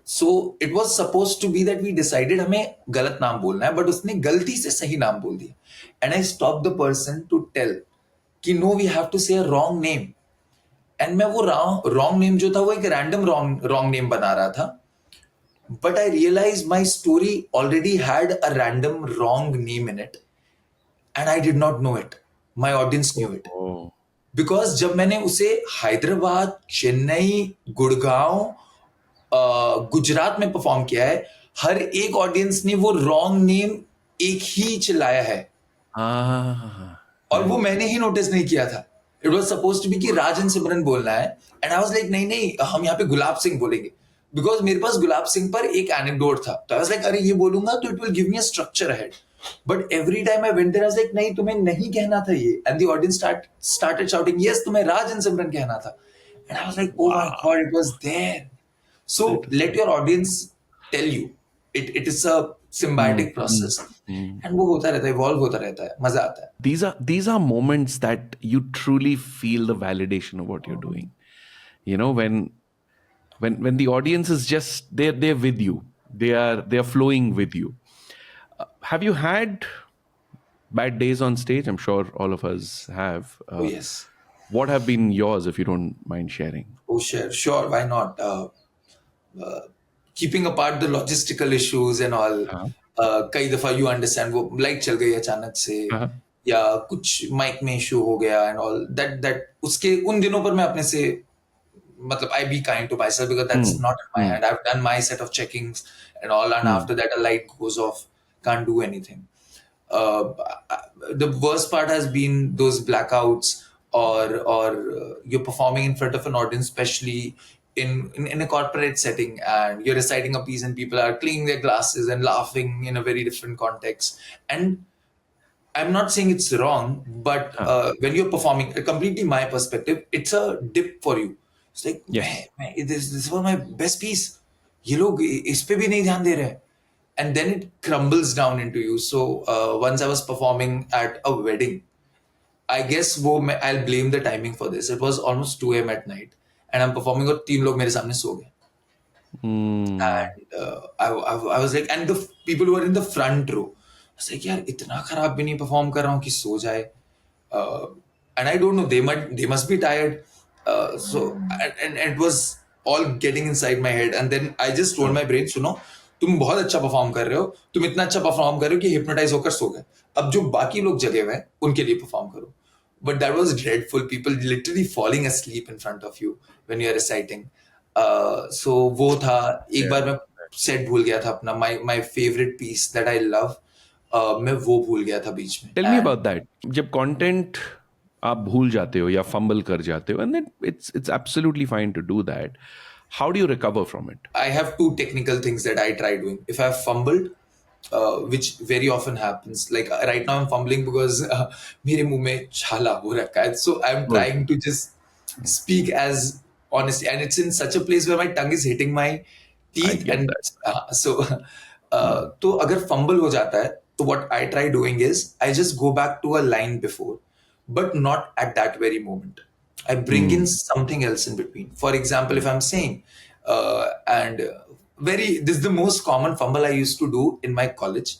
So it was supposed to be that we decided हमें गलत नाम बोलना है, but उसने गलती से सही नाम बोल दिया. And I stopped the person to tell कि no, we have to say a wrong name. And मैं वो wrong name जो था वो एक random wrong name बना रहा था. But I realized my story already had a random wrong name in it, and I did not know it. My audience knew it. Because जब मैंने उसे हैदराबाद, चेन्नई, गुड़गांव, गुजरात में परफॉर्म किया है, हर एक ऑडियंस ने वो रॉन्ग नेम एक ही चिल्लाया है. और वो मैंने ही नोटिस नहीं किया था. It was supposed to be कि राजन सिमरन बोलना है, एंड आई वाज लाइक नहीं, हम यहाँ पे गुलाब सिंह बोलेंगे, बिकॉज मेरे पास गुलाब सिंह पर एक एनेक्डोट था. तो आई वाज लाइक, अरे ये बोलूंगा तो it will give me a structure ahead. But every time I went there, I was like नहीं, तुम्हें नहीं कहना था ये. And the audience started shouting, yes, तुम्हें राजन सिमरन कहना था. And I was like, oh my god, it was there. So let your audience tell you. It is a symbiotic process, and वो होता रहता है, evolve होता रहता है, मजा आता है. These are moments that you truly feel the validation of what you're doing. You know, when the audience is just they're with you, they're flowing with you. Have you had bad days on stage? I'm sure all of us have. Oh yes. What have been yours, if you don't mind sharing? Oh sure, why not? Keeping apart the logistical issues and all, कई दफा you understand वो light चल गई अचानक से, या कुछ mic में इशू हो गया and all that उसके उन दिनों पर मैं अपने से मतलब I be kind to myself because that's not in my hand. I've done my set of checkings and all, and after that a light goes off, can't do anything. The worst part has been those blackouts, or you're performing in front of an audience, especially in a corporate setting, and you're reciting a piece and people are cleaning their glasses and laughing in a very different context. And I'm not saying it's wrong, but when you're performing, completely my perspective, it's a dip for you. It's like, man, this was my best piece. ये लोग इस पे भी नहीं ध्यान दे रहे. And then it crumbles down into you. So once I was performing at a wedding, I guess I'll blame the timing for this. It was almost 2 a.m. at night. And I'm performing और 3 लोग मेरे सामने सो गए. And I was like, and the people who were in the front row, I was like, यार इतना खराब भी नहीं परफॉर्म कर रहा हूँ कि सो जाए. And I don't know, they must be tired. So and it was all getting inside my head. And then I just told my brain, सुनो, तुम बहुत अच्छा परफॉर्म कर रहे हो, तुम इतना अच्छा परफॉर्म कर रहे हो कि हिप्नोटाइज होकर सो गए. अब जो बाकी लोग जगे हुए हैं उनके लिए परफॉर्म करो. But that was dreadful. People literally falling asleep in front of you when you're reciting. So वो था. एक बार मैं set भूल गया था अपना my favorite piece that I love. मैं वो भूल गया था बीच में. Tell me about that. जब content आप भूल जाते हो या fumble कर जाते हो, and then it's absolutely fine to do that. How do you recover from it? I have 2 technical things that I try doing. If I've fumbled, which very often happens. Like right now I'm fumbling because मेरे मुंह में छाला हो रखा है. So I'm trying to just speak as honestly, and it's in such a place where my tongue is hitting my teeth. And so तो अगर fumble हो जाता है, तो what I try doing is I just go back to a line before, but not at that very moment. I bring in something else in between. For example, if I'm saying this is the most common fumble I used to do in my college.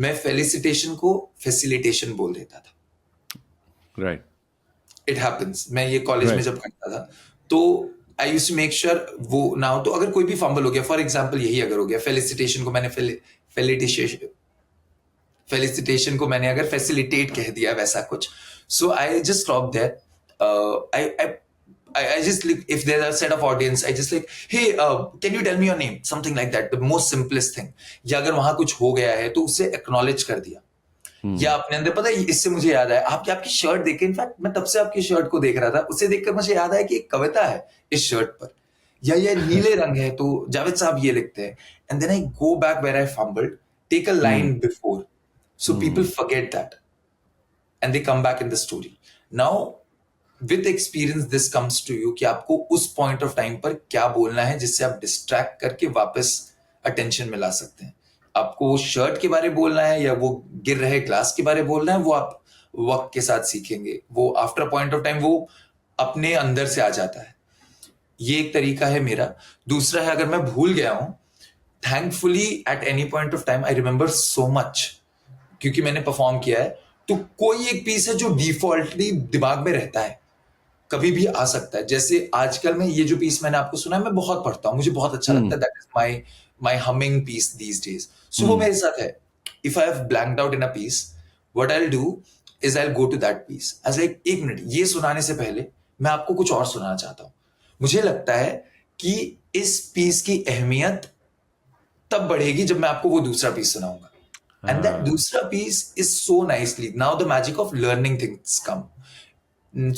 मैं felicitation को facilitation बोल देता था. Right. It happens. मैं ये college में जब करता था, तो I used to make sure वो now, तो अगर कोई भी fumble हो गया, for example यही अगर हो गया, felicitation को मैंने felicitation को मैंने अगर facilitate कह दिया वैसा कुछ, so I just stop there. I just like, if there's a set of audience, I just like, hey, can you tell me your name? Something like that. The most simplest thing. या अगर वहाँ कुछ हो गया है तो उसे acknowledge कर दिया. या अपने अंदर, पता है इससे मुझे याद आया, आपकी शर्ट देख के, इनफैक्ट मैं तब से आपकी शर्ट को देख रहा था, उसे देखकर मुझे याद आया कि एक कविता है इस शर्ट पर, या ये नीले रंग है, तो जावेद साहब ये लिखते हैं, and then I go back where I fumbled, take a line before, so people forget that and they come back in the story. Now with experience this comes to you कि आपको उस पॉइंट ऑफ टाइम पर क्या बोलना है जिससे आप distract करके वापस अटेंशन में ला सकते हैं. आपको वो शर्ट के बारे में बोलना है या वो गिर रहे ग्लास के बारे में बोलना है, वो आप वक्त के साथ सीखेंगे. वो आफ्टर पॉइंट ऑफ टाइम वो अपने अंदर से आ जाता है. ये एक तरीका है मेरा. दूसरा है, अगर मैं भूल गया हूं, thankfully at any point of time I remember so much, क्योंकि मैंने परफॉर्म किया है, तो कोई एक पीस है जो डिफॉल्टली दिमाग में रहता है, कभी भी आ सकता है. जैसे आजकल में ये जो पीस मैंने आपको सुना है, मैं बहुत पढ़ता हूँ, मुझे बहुत अच्छा लगता है. That is my humming piece these days. So वो मेरे साथ है. If I have blanked out in a piece, what I will do is I will go to that piece as like, एक मिनट, ये सुनाने से पहले मैं आपको कुछ और सुनाना चाहता हूँ. मुझे लगता है कि इस पीस की अहमियत तब बढ़ेगी जब मैं आपको वो दूसरा पीस सुनाऊंगा. एंड दैट दूसरा piece is so nicely, now the magic of learning things come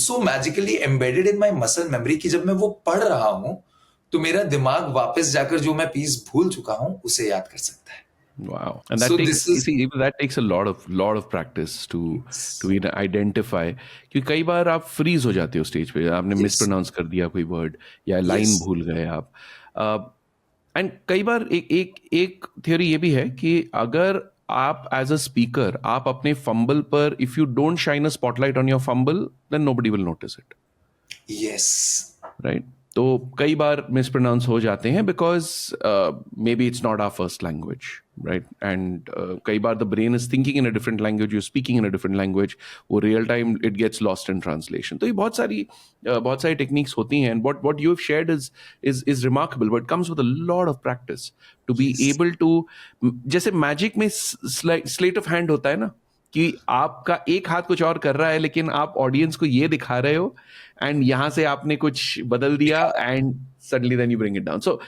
so magically embedded in my muscle memory कि जब मैं वो पढ़ रहा हूं तो मेरा दिमाग वापस जाकर जो मैं पीस भूल चुका हूं उसे याद कर सकता है. Wow, and that So takes this is- you see, even that takes a lot of practice to even identify. क्योंकि कई बार आप फ्रीज हो जाते हो स्टेज पे, आपने मिसप्रोनाउंस कर दिया कोई वर्ड या लाइन Yes. भूल गए आप. एंड कई बार एक थियोरी ये भी है कि अगर आप एज अ स्पीकर आप अपने फंबल पर, if you don't shine a spotlight on your fumble, then nobody will notice it. yes, right. तो कई बार मिसप्रोनाउंस हो जाते हैं because may be it's not our first language, right. And कई बार the brain is thinking in a different language, you speaking in a different language, वो real time it gets lost in translation. तो ये बहुत सारी techniques होती हैं. And what you have shared is remarkable, but it comes with a lot of practice to be able to, जैसे magic में slate of hand होता है ना, कि आपका एक हाथ कुछ और कर रहा है लेकिन आप ऑडियंस को ये दिखा रहे हो, एंड यहां से आपने कुछ बदल दिया, and suddenly then you bring it down. So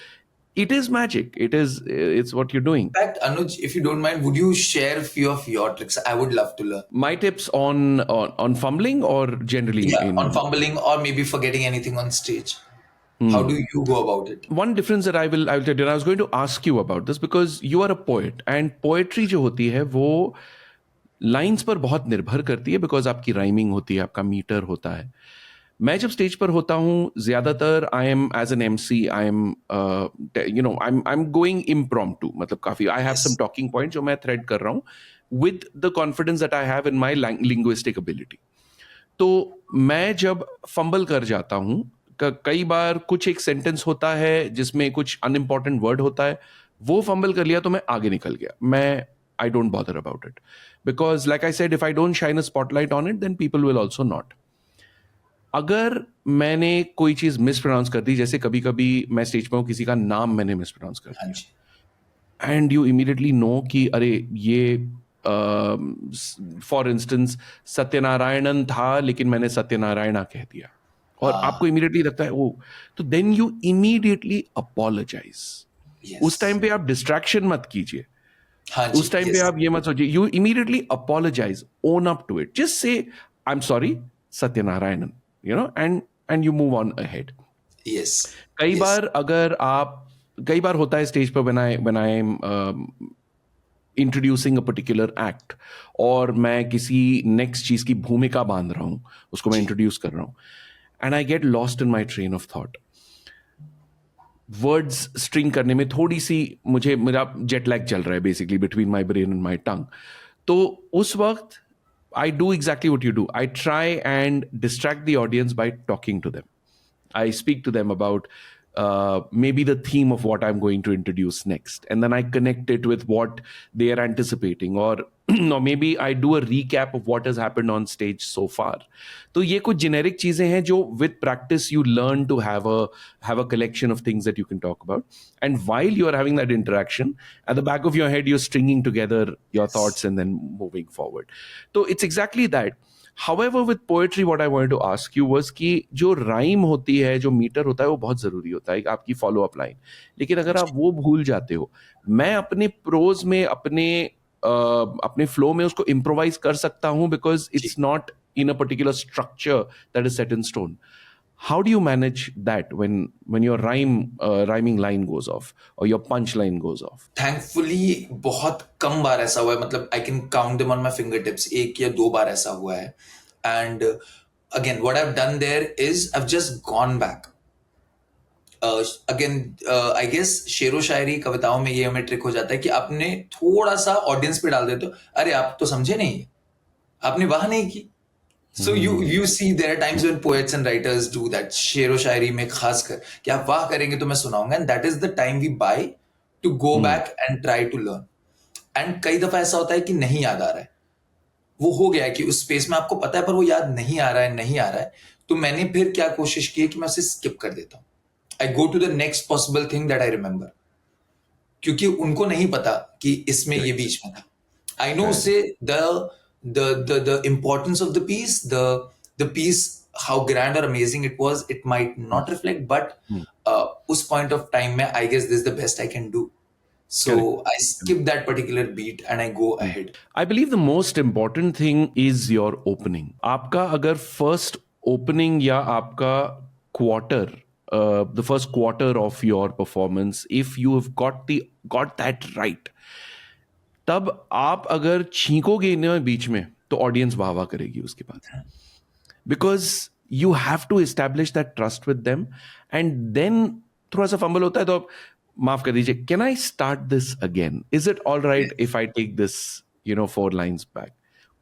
it is magic. It's what you're doing. in fact, Anuj, if you don't mind, would you share a few of your tricks? I would love to learn. My tips on fumbling or generally Yeah, in on fumbling or maybe forgetting anything on stage. How do you go about it? one difference that I will tell you, and I was going to ask you about this because you are a poet, and poetry जो होती है वो lines पर बहुत निर्भर करती है, because आपकी राइमिंग होती है, आपका मीटर होता है. मैं जब स्टेज पर होता हूँ ज्यादातर I am as an MC, I am I am going impromptu, मतलब काफी I have some talking point जो मैं थ्रेड कर रहा हूँ with the confidence that I have in my linguistic ability. तो मैं जब फंबल कर जाता हूँ, कई बार कुछ एक सेंटेंस होता है जिसमें कुछ अनइम्पॉर्टेंट वर्ड होता है, वो फंबल कर लिया तो मैं आगे निकल गया. मैं I don't bother about it because, like I said, if I don't shine a spotlight on it, then people will also not. अगर मैंने कोई चीज मिसप्रोनाउंस कर दी, जैसे कभी कभी मैं स्टेज पे हूँ, किसी का नाम मैंने मिसप्रोनाउंस कर हाँ जी. दिया, एंड यू इमीडिएटली नो कि अरे ये फॉर इंस्टेंस सत्यनारायणन था लेकिन मैंने सत्यनारायणा कह दिया, और आपको इमीडिएटली लगता है ओ, तो then you immediately apologize. Yes. उस टाइम पे आप डिस्ट्रैक्शन मत कीजिए, हाँ जी. उस टाइम पे yes. आप ये मत सोचिए, you immediately apologize, own up to it, just say I am sorry Satyanarayanan, you know, and you move on ahead. Yes. कई Yes. बार अगर आप, कई बार होता है स्टेज पर when I am introducing a particular act, और मैं किसी नेक्स्ट चीज की भूमिका बांध रहा हूं, उसको मैं इंट्रोड्यूस कर रहा हूं, and I get lost in my train of thought. Words string करने में थोड़ी सी मेरा जेट लैग चल रहा है basically between my brain and my tongue. तो उस वक्त I do exactly what you do. I try and distract the audience by talking to them. I speak to them about maybe the theme of what I'm going to introduce next, and then I connect it with what they are anticipating, or or maybe I do a recap of what has happened on stage so far. तो ये कुछ generic चीजें हैं जो with practice you learn to have a collection of things that you can talk about, and while you are having that interaction, at the back of your head you're stringing together your thoughts and then moving forward. So it's exactly that. However, with poetry, what I wanted to ask you was कि जो rhyme होती है, जो metre होता है, वो बहुत जरूरी होता है, आपकी फॉलो अप लाइन. लेकिन अगर आप वो भूल जाते हो, मैं अपने प्रोज में अपने अपने फ्लो में उसको इम्प्रोवाइज कर सकता हूँ बिकॉज जी. It's not in a particular structure that is set in stone. How do you manage that when your rhyming line goes off or your punch line goes off? Thankfully बहुत कम बार ऐसा हुआ है, मतलब I can count them on my finger tips, 1 या 2 बार ऐसा हुआ है. And again what I have done there is I have just gone back. Again I guess शेरो शायरी कविताओं में ये हमें ट्रिक हो जाता है कि आपने थोड़ा सा ऑडियंस पे डाल देते हो, अरे आप तो समझे नहीं, आपने वाह नहीं की. So you see there are times when poets and writers do that. शेरो शायरी में खासकर कि आप वाह करेंगे तो मैं सुनाऊंगा, and that is the time we buy to go back and try to learn. And कई दफा ऐसा होता है कि नहीं याद आ रहा है, वो हो गया है कि उस स्पेस में आपको पता है पर वो याद नहीं आ रहा है, तो मैंने फिर क्या कोशिश की है कि मैं उसे स्किप कर देता हूँ. I go to the next possible thing that I remember, क्योंकि उनको नहीं पता कि इसमें ये बीच में था. I know say the importance of the piece, how grand or amazing it was, it might not reflect, but उस point of time में I guess this is the best I can do. So I skip that particular beat and I go ahead. I believe the most important thing is your opening. आपका अगर first opening या आपका quarter, the first quarter of your performance, if you have got that right, तब आप अगर छींकोगे ना बीच में तो ऑडियंस वाह वाह करेगी उसके बाद, because you have to establish that trust with them. And then थोड़ा सा फंबल होता है तो आप माफ कर दीजिए, can I start this again, is it all right if I take this 4 lines back,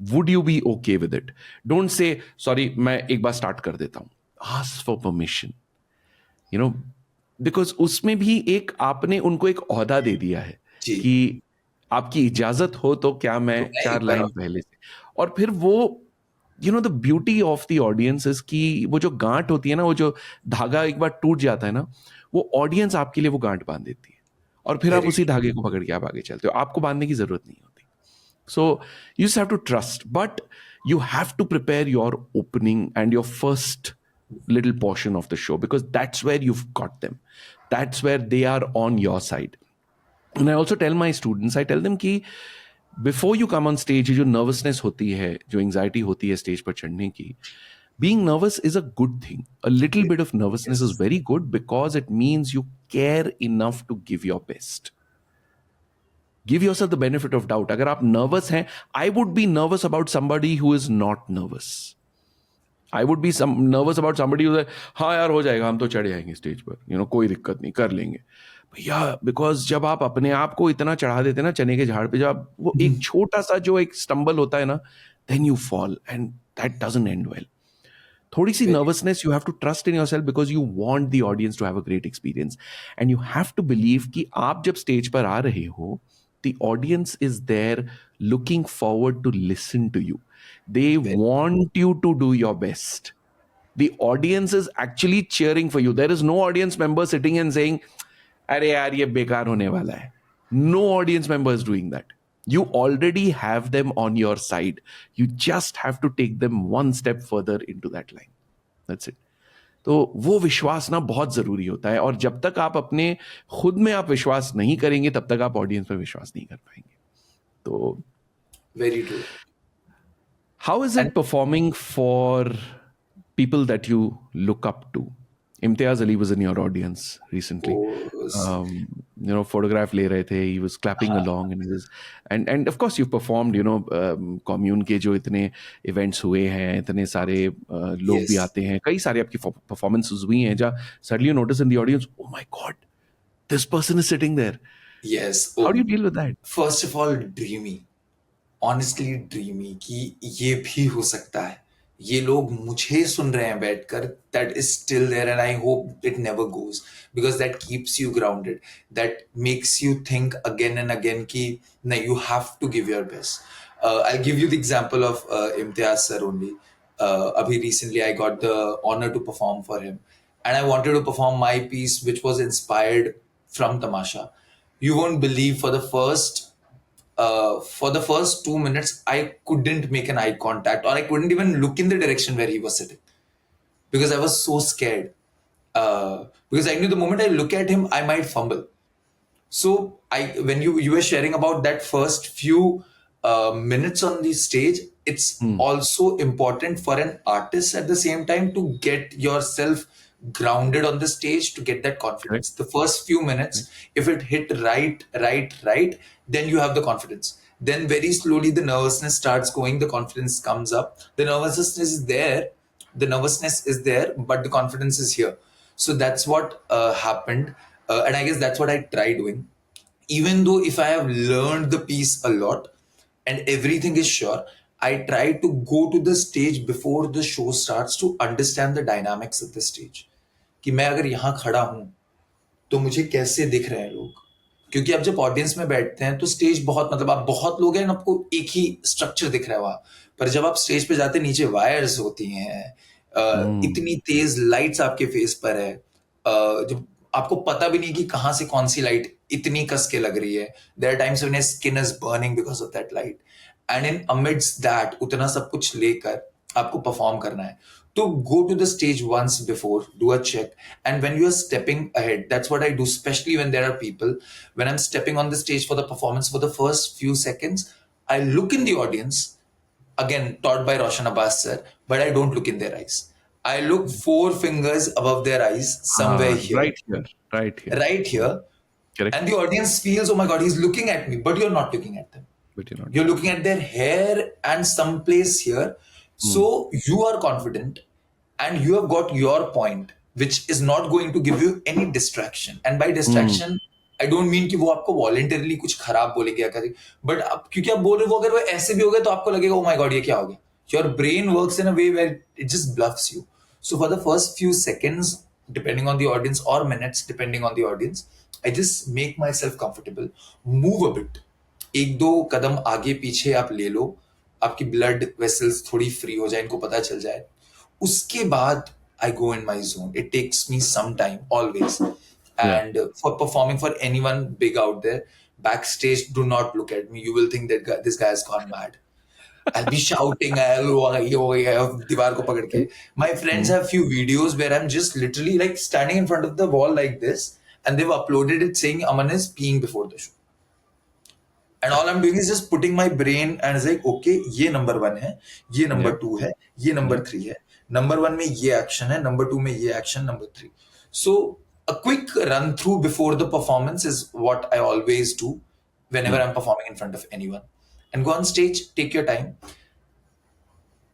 would you be okay with it? Don't say sorry मैं एक बार स्टार्ट कर देता हूं, आस्क फॉर परमिशन, बिकॉज उसमें भी एक आपने उनको एक ओहदा दे दिया है कि आपकी इजाजत हो तो क्या मैं 4 लाइन पहले से. और फिर वो the beauty of the audience is कि वो जो गांठ होती है ना, वो जो धागा एक बार टूट जाता है ना, वो ऑडियंस आपके लिए वो गांठ बांध देती है और फिर आप उसी धागे को पकड़ के आप आगे चलते हो, आपको बांधने की जरूरत नहीं होती. So you just have to trust, but you have to prepare your opening and your first little portion of the show, because that's where you've got them, that's where they are on your side. And I also tell my students, I tell them कि before you come on stage, जो nervousness होती है, जो anxiety होती है stage पर चढ़ने की, being nervous is a good thing. A little bit of nervousness is very good because it means you care enough to give your best. Give yourself the benefit of doubt. अगर आप nervous हैं, I would be nervous about somebody who is not nervous. I would be nervous about somebody who says, हाँ यार हो जाएगा, हम तो चढ़ जाएंगे स्टेज पर, कोई दिक्कत नहीं, कर लेंगे भैया. बिकॉज जब आप अपने आप को इतना चढ़ा देते ना चने के झाड़ पे, जब वो एक छोटा सा जो एक स्टम्बल होता है ना, then you fall and that doesn't end well. थोड़ी सी nervousness, you have to trust in yourself because you want the audience to have a great experience, and you have to believe कि आप जब stage पर आ रहे हो, the audience is there looking forward to listen to you. They want you to do your best. The audience is actually cheering for you. There is no audience member sitting and saying, "अरे यार ये बेकार होने वाला है." No audience member is doing that. You already have them on your side. You just have to take them one step further into that line. That's it. तो वो विश्वास ना बहुत जरूरी होता है, और जब तक आप अपने खुद में आप विश्वास नहीं करेंगे तब तक आप ऑडियंस पर विश्वास नहीं कर पाएंगे. तो Very true. how is it performing for people that you look up to? Imtiaz Ali was in your audience recently. Photograph le rahe the, he was clapping along, and he was, and of course you've performed, commune के जो इतने events हुए हैं, इतने सारे लोग भी आते हैं, कई सारे आपकी performances हुई हैं जहाँ suddenly you notice in the audience, oh my God, this person is sitting there. Yes. How do you deal with that? First of all, dreamy. Honestly dreamy कि ये भी हो सकता है, ये लोग मुझे सुन रहे हैं बैठकर, that is still there, and I hope it never goes, because that keeps you grounded, that makes you think again and again कि no, you have to give your best. I'll give you the example of Imtiaz sir only. Abhi recently I got the honor to perform for him, and I wanted to perform my piece which was inspired from Tamasha. You won't believe, for the first 2 minutes, I couldn't make an eye contact, or I couldn't even look in the direction where he was sitting, because I was so scared. Because I knew the moment I look at him, I might fumble. So when you were sharing about that first few minutes on the stage, it's also important for an artist at the same time to get yourself grounded on the stage to get that Correct. confidence. The first few minutes, if it hit right, then you have the confidence. Then very slowly the nervousness starts going, the confidence comes up. The nervousness is there, but the confidence is here. So that's what happened, and I guess that's what I try doing. Even though if I have learned the piece a lot and everything is sure, I try to go to the stage before the show starts to understand the dynamics of the stage. कि मैं अगर यहाँ खड़ा हूँ तो मुझे कैसे दिख रहे हैं लोग, क्योंकि आप जब ऑडियंस में बैठते हैं तो स्टेज बहुत, मतलब आप बहुत लोग हैं, आपको एक ही स्ट्रक्चर दिख रहा है वहां, पर जब आप स्टेज पे जाते हैं नीचे वायर्स होती हैं, इतनी तेज लाइट्स आपके फेस पर है, जब आपको पता भी नहीं कि कहाँ से कौन सी लाइट इतनी कस के लग रही है. There are times when skin is burning because of that light, and in amidst that उतना सब कुछ लेकर आपको परफॉर्म करना है. To go to the stage once before, do a check, and when you are stepping ahead, that's what I do, especially when there are people. When I'm stepping on the stage for the performance, for the first few seconds, I look in the audience, again taught by Roshan Abbas sir, but I don't look in their eyes. I look 4 fingers above their eyes, somewhere here, Right here. Right here. right here, Correct. and the audience feels, oh my god, he's looking at me, but you're not looking at them. But you're not. You're looking at their hair and someplace here. So you are confident and you have got your point, which is not going to give you any distraction. And by distraction, I don't mean कि वो आपको voluntarily कुछ खराब बोलेगी या करेगी, but आप क्योंकि आप बोल रहे हो, अगर वो ऐसे भी हो गए तो आपको लगेगा oh my god ये क्या हो गया. Your brain works in a way where it just bluffs you. So for the first few seconds, depending on the audience, or minutes depending on the audience, I just make myself comfortable, move a bit, एक दो कदम आगे पीछे आप ले लो, आपकी blood vessels थोड़ी free हो जाए, इनको पता चल जाए. उसके बाद I go in my zone. It takes me some time, always. And for performing for anyone big out there, backstage, do not look at me. You will think that this guy has gone mad. I'll be shouting, दीवार को पकड़ के. My friends have few videos where I'm just literally like standing in front of the wall like this, and they've uploaded it saying Aman is peeing before the show. And all I'm doing is just putting my brain and it's like, okay, ये number 1 है, ये number 2 है, ये number 3 है. Number 1 में ये action है, number 2 में ये action, number 3. So a quick run through before the performance is what I always do whenever I'm performing in front of anyone. And go on stage, take your time.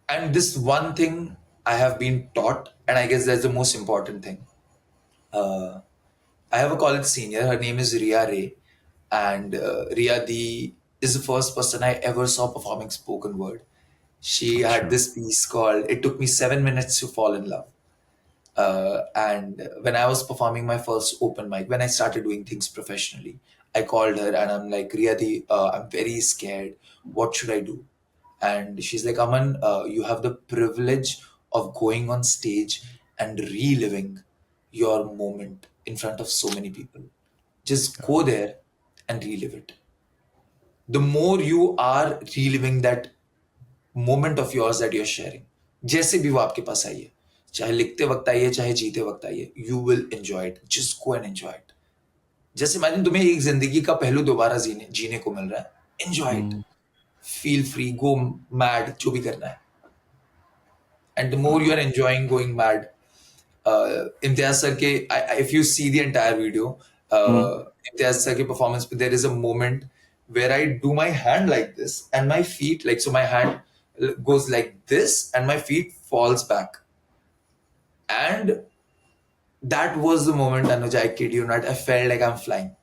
And this one thing I have been taught, and I guess that's the most important thing. I have a college senior, her name is Ria Ray. And Ria Di is the first person I ever saw performing spoken word. She had this piece called It Took Me 7 Minutes to Fall in Love. And when I was performing my first open mic, when I started doing things professionally, I called her and I'm like, Ria Di, I'm very scared. What should I do? And she's like, Aman, you have the privilege of going on stage and reliving your moment in front of so many people. Just go there and relive it. The more you are reliving that moment of yours that you're sharing, जैसे भी वो आपके पास आई है, चाहे लिखते वक्त आई है, चाहे जीते वक्त आई है, you will enjoy it. Just go and enjoy it. जैसे imagine तुम्हें एक जिंदगी का पहलू दोबारा जीने को मिल रहा है. Enjoy it. Feel free. Go mad. जो भी करना है. And the more you are enjoying going mad, Imtiaz sir ke, if you see the entire video, Imtiaz sir ke performance, there is a moment where I do my hand like this and my feet, like, so my hand goes like this and my feet falls back. And that was the moment, Anuj, I kid you not, I felt like I'm flying.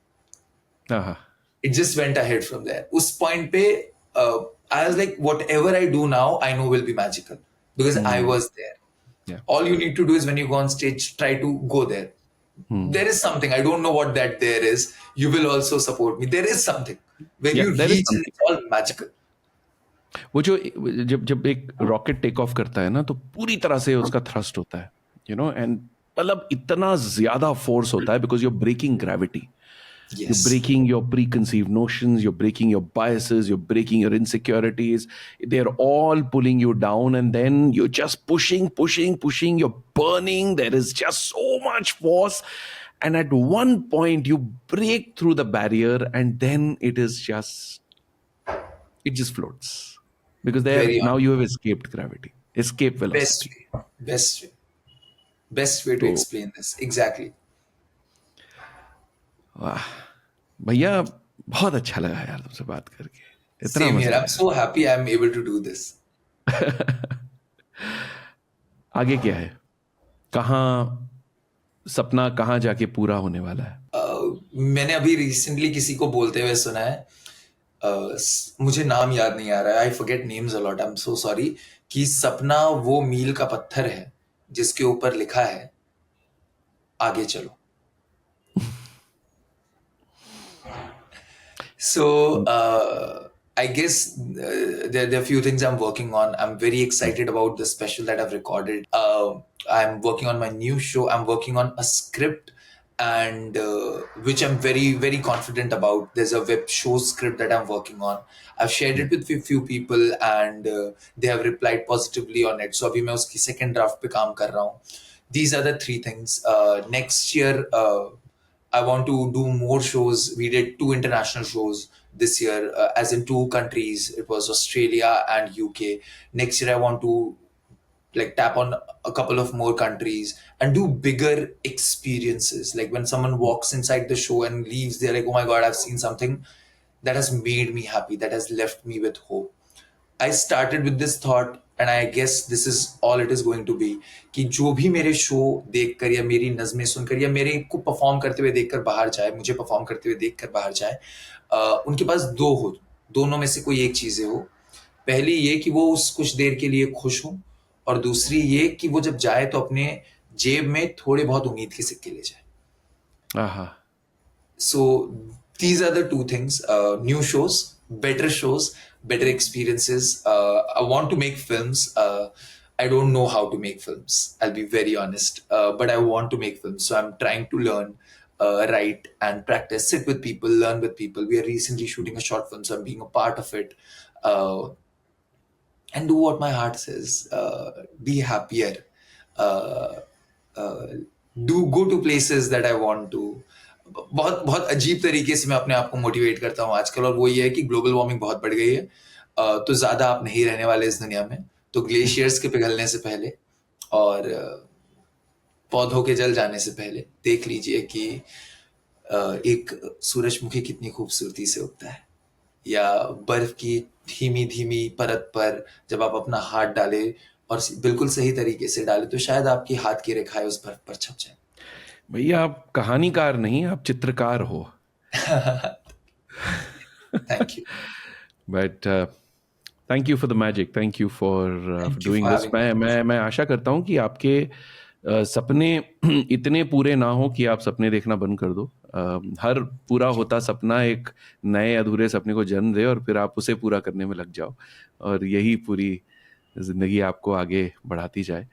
Uh-huh. It just went ahead from there. Us point pe, I was like, whatever I do now, I know will be magical because I was there. Yeah. All you need to do is when you go on stage, try to go there. There is something. I don't know what that there is. You will also support me. There is something. When you there is reach, something. it's all magical. वो जो जब एक rocket take off करता है ना तो पूरी तरह से उसका थ्रस्ट होता है, यू नो, एंड मतलब इतना ज्यादा फोर्स होता है because you are breaking gravity. Yes. You're breaking your preconceived notions, you're breaking your biases, you're breaking your insecurities. They're all pulling you down, and then you're just pushing, you're burning. There is just so much force. and at one point you break through the barrier, and then it just floats, because there Very now on. you have escaped gravity, escape Best velocity. way. Best way. Best way to तो explain this. Exactly. वाह भैया, बहुत अच्छा लगा यार तुमसे बात करके, इतना Same here. मजा I'm आया. so happy I'm able to do this. आगे क्या है, कहाँ सपना कहाँ जाके पूरा होने वाला है? मैंने अभी रिसेंटली किसी को बोलते हुए सुना है, मुझे नाम याद नहीं आ रहा है, I forget names a lot, I am so sorry, कि सपना वो मील का पत्थर है जिसके ऊपर लिखा है आगे चलो. So I guess there are a few things I'm working on. I'm very excited about the special that I've recorded. I'm working on my new show. I'm working on a script, and which I'm very very confident about. There's a web show script that I'm working on. I've shared it with a few people, and they have replied positively on it. So अभी मैं उसकी second draft पे काम कर रहा हूँ. These are the three things. Next year. I want to do more shows. We did 2 international shows this year, as in 2 countries. It was Australia and UK. Next year, I want to like tap on a couple of more countries and do bigger experiences. Like when someone walks inside the show and leaves, they're like, "Oh my God, I've seen something that has made me happy, that has left me with hope." I started with this thought, and I guess this is all it is going to be, कि जो भी मेरे show देखकर या मेरी नज़में सुनकर या मेरे को परफॉर्म करते हुए देखकर बाहर जाए, मुझे परफॉर्म करते हुए देखकर बाहर जाए, उनके पास दोनों में से कोई एक चीज़ें हो. पहली ये कि वो उस कुछ देर के लिए खुश हो, और दूसरी ये कि वो जब जाए तो अपने जेब में थोड़े बहुत उम्मीद के सिक्के ले जाए. आहा. So these are the 2 things: new shows, better experiences. I want to make films. I don't know how to make films, I'll be very honest, but I want to make films, so I'm trying to learn, write and practice, sit with people, learn with people. We are recently shooting a short film, so I'm being a part of it, and do what my heart says. Be happier. uh, uh, do go to places that I want to. बहुत बहुत अजीब तरीके से मैं अपने आप को motivate करता हूँ आजकल, और वो ये है कि ग्लोबल वार्मिंग बहुत बढ़ गई है, तो ज़्यादा आप नहीं रहने वाले इस दुनिया में. तो ग्लेशियर्स के पिघलने से पहले और पौधों के जल जाने से पहले देख लीजिए कि एक सूरजमुखी कितनी खूबसूरती से उगता है, या बर्फ की धीमी धीमी परत पर जब आप अपना हाथ डाले और बिल्कुल सही तरीके से डाले, तो शायद आपकी हाथ की रेखाएं उस बर्फ पर छप जाए. भैया, आप कहानीकार नहीं, आप चित्रकार हो. Thank you. But thank you for the magic, thank you for Thank you doing for this. having me. मैं आशा करता हूँ कि आपके सपने इतने पूरे ना हो कि आप सपने देखना बंद कर दो. हर पूरा होता सपना एक नए अधूरे सपने को जन्म दे, और फिर आप उसे पूरा करने में लग जाओ, और यही पूरी जिंदगी आपको आगे बढ़ाती जाए.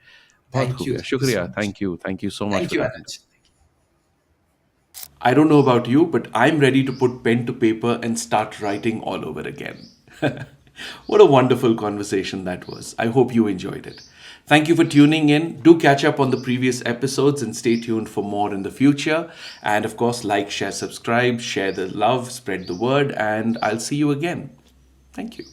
बहुत Thank खूब you. है, Thank you so शुक्रिया. much. Thank you so much Thank for you, that. Anuj. I don't know about you, but I'm ready to put pen to paper and start writing all over again. What a wonderful conversation that was. I hope you enjoyed it. Thank you for tuning in. Do catch up on the previous episodes and stay tuned for more in the future. And of course, like, share, subscribe, share the love, spread the word, and I'll see you again. Thank you.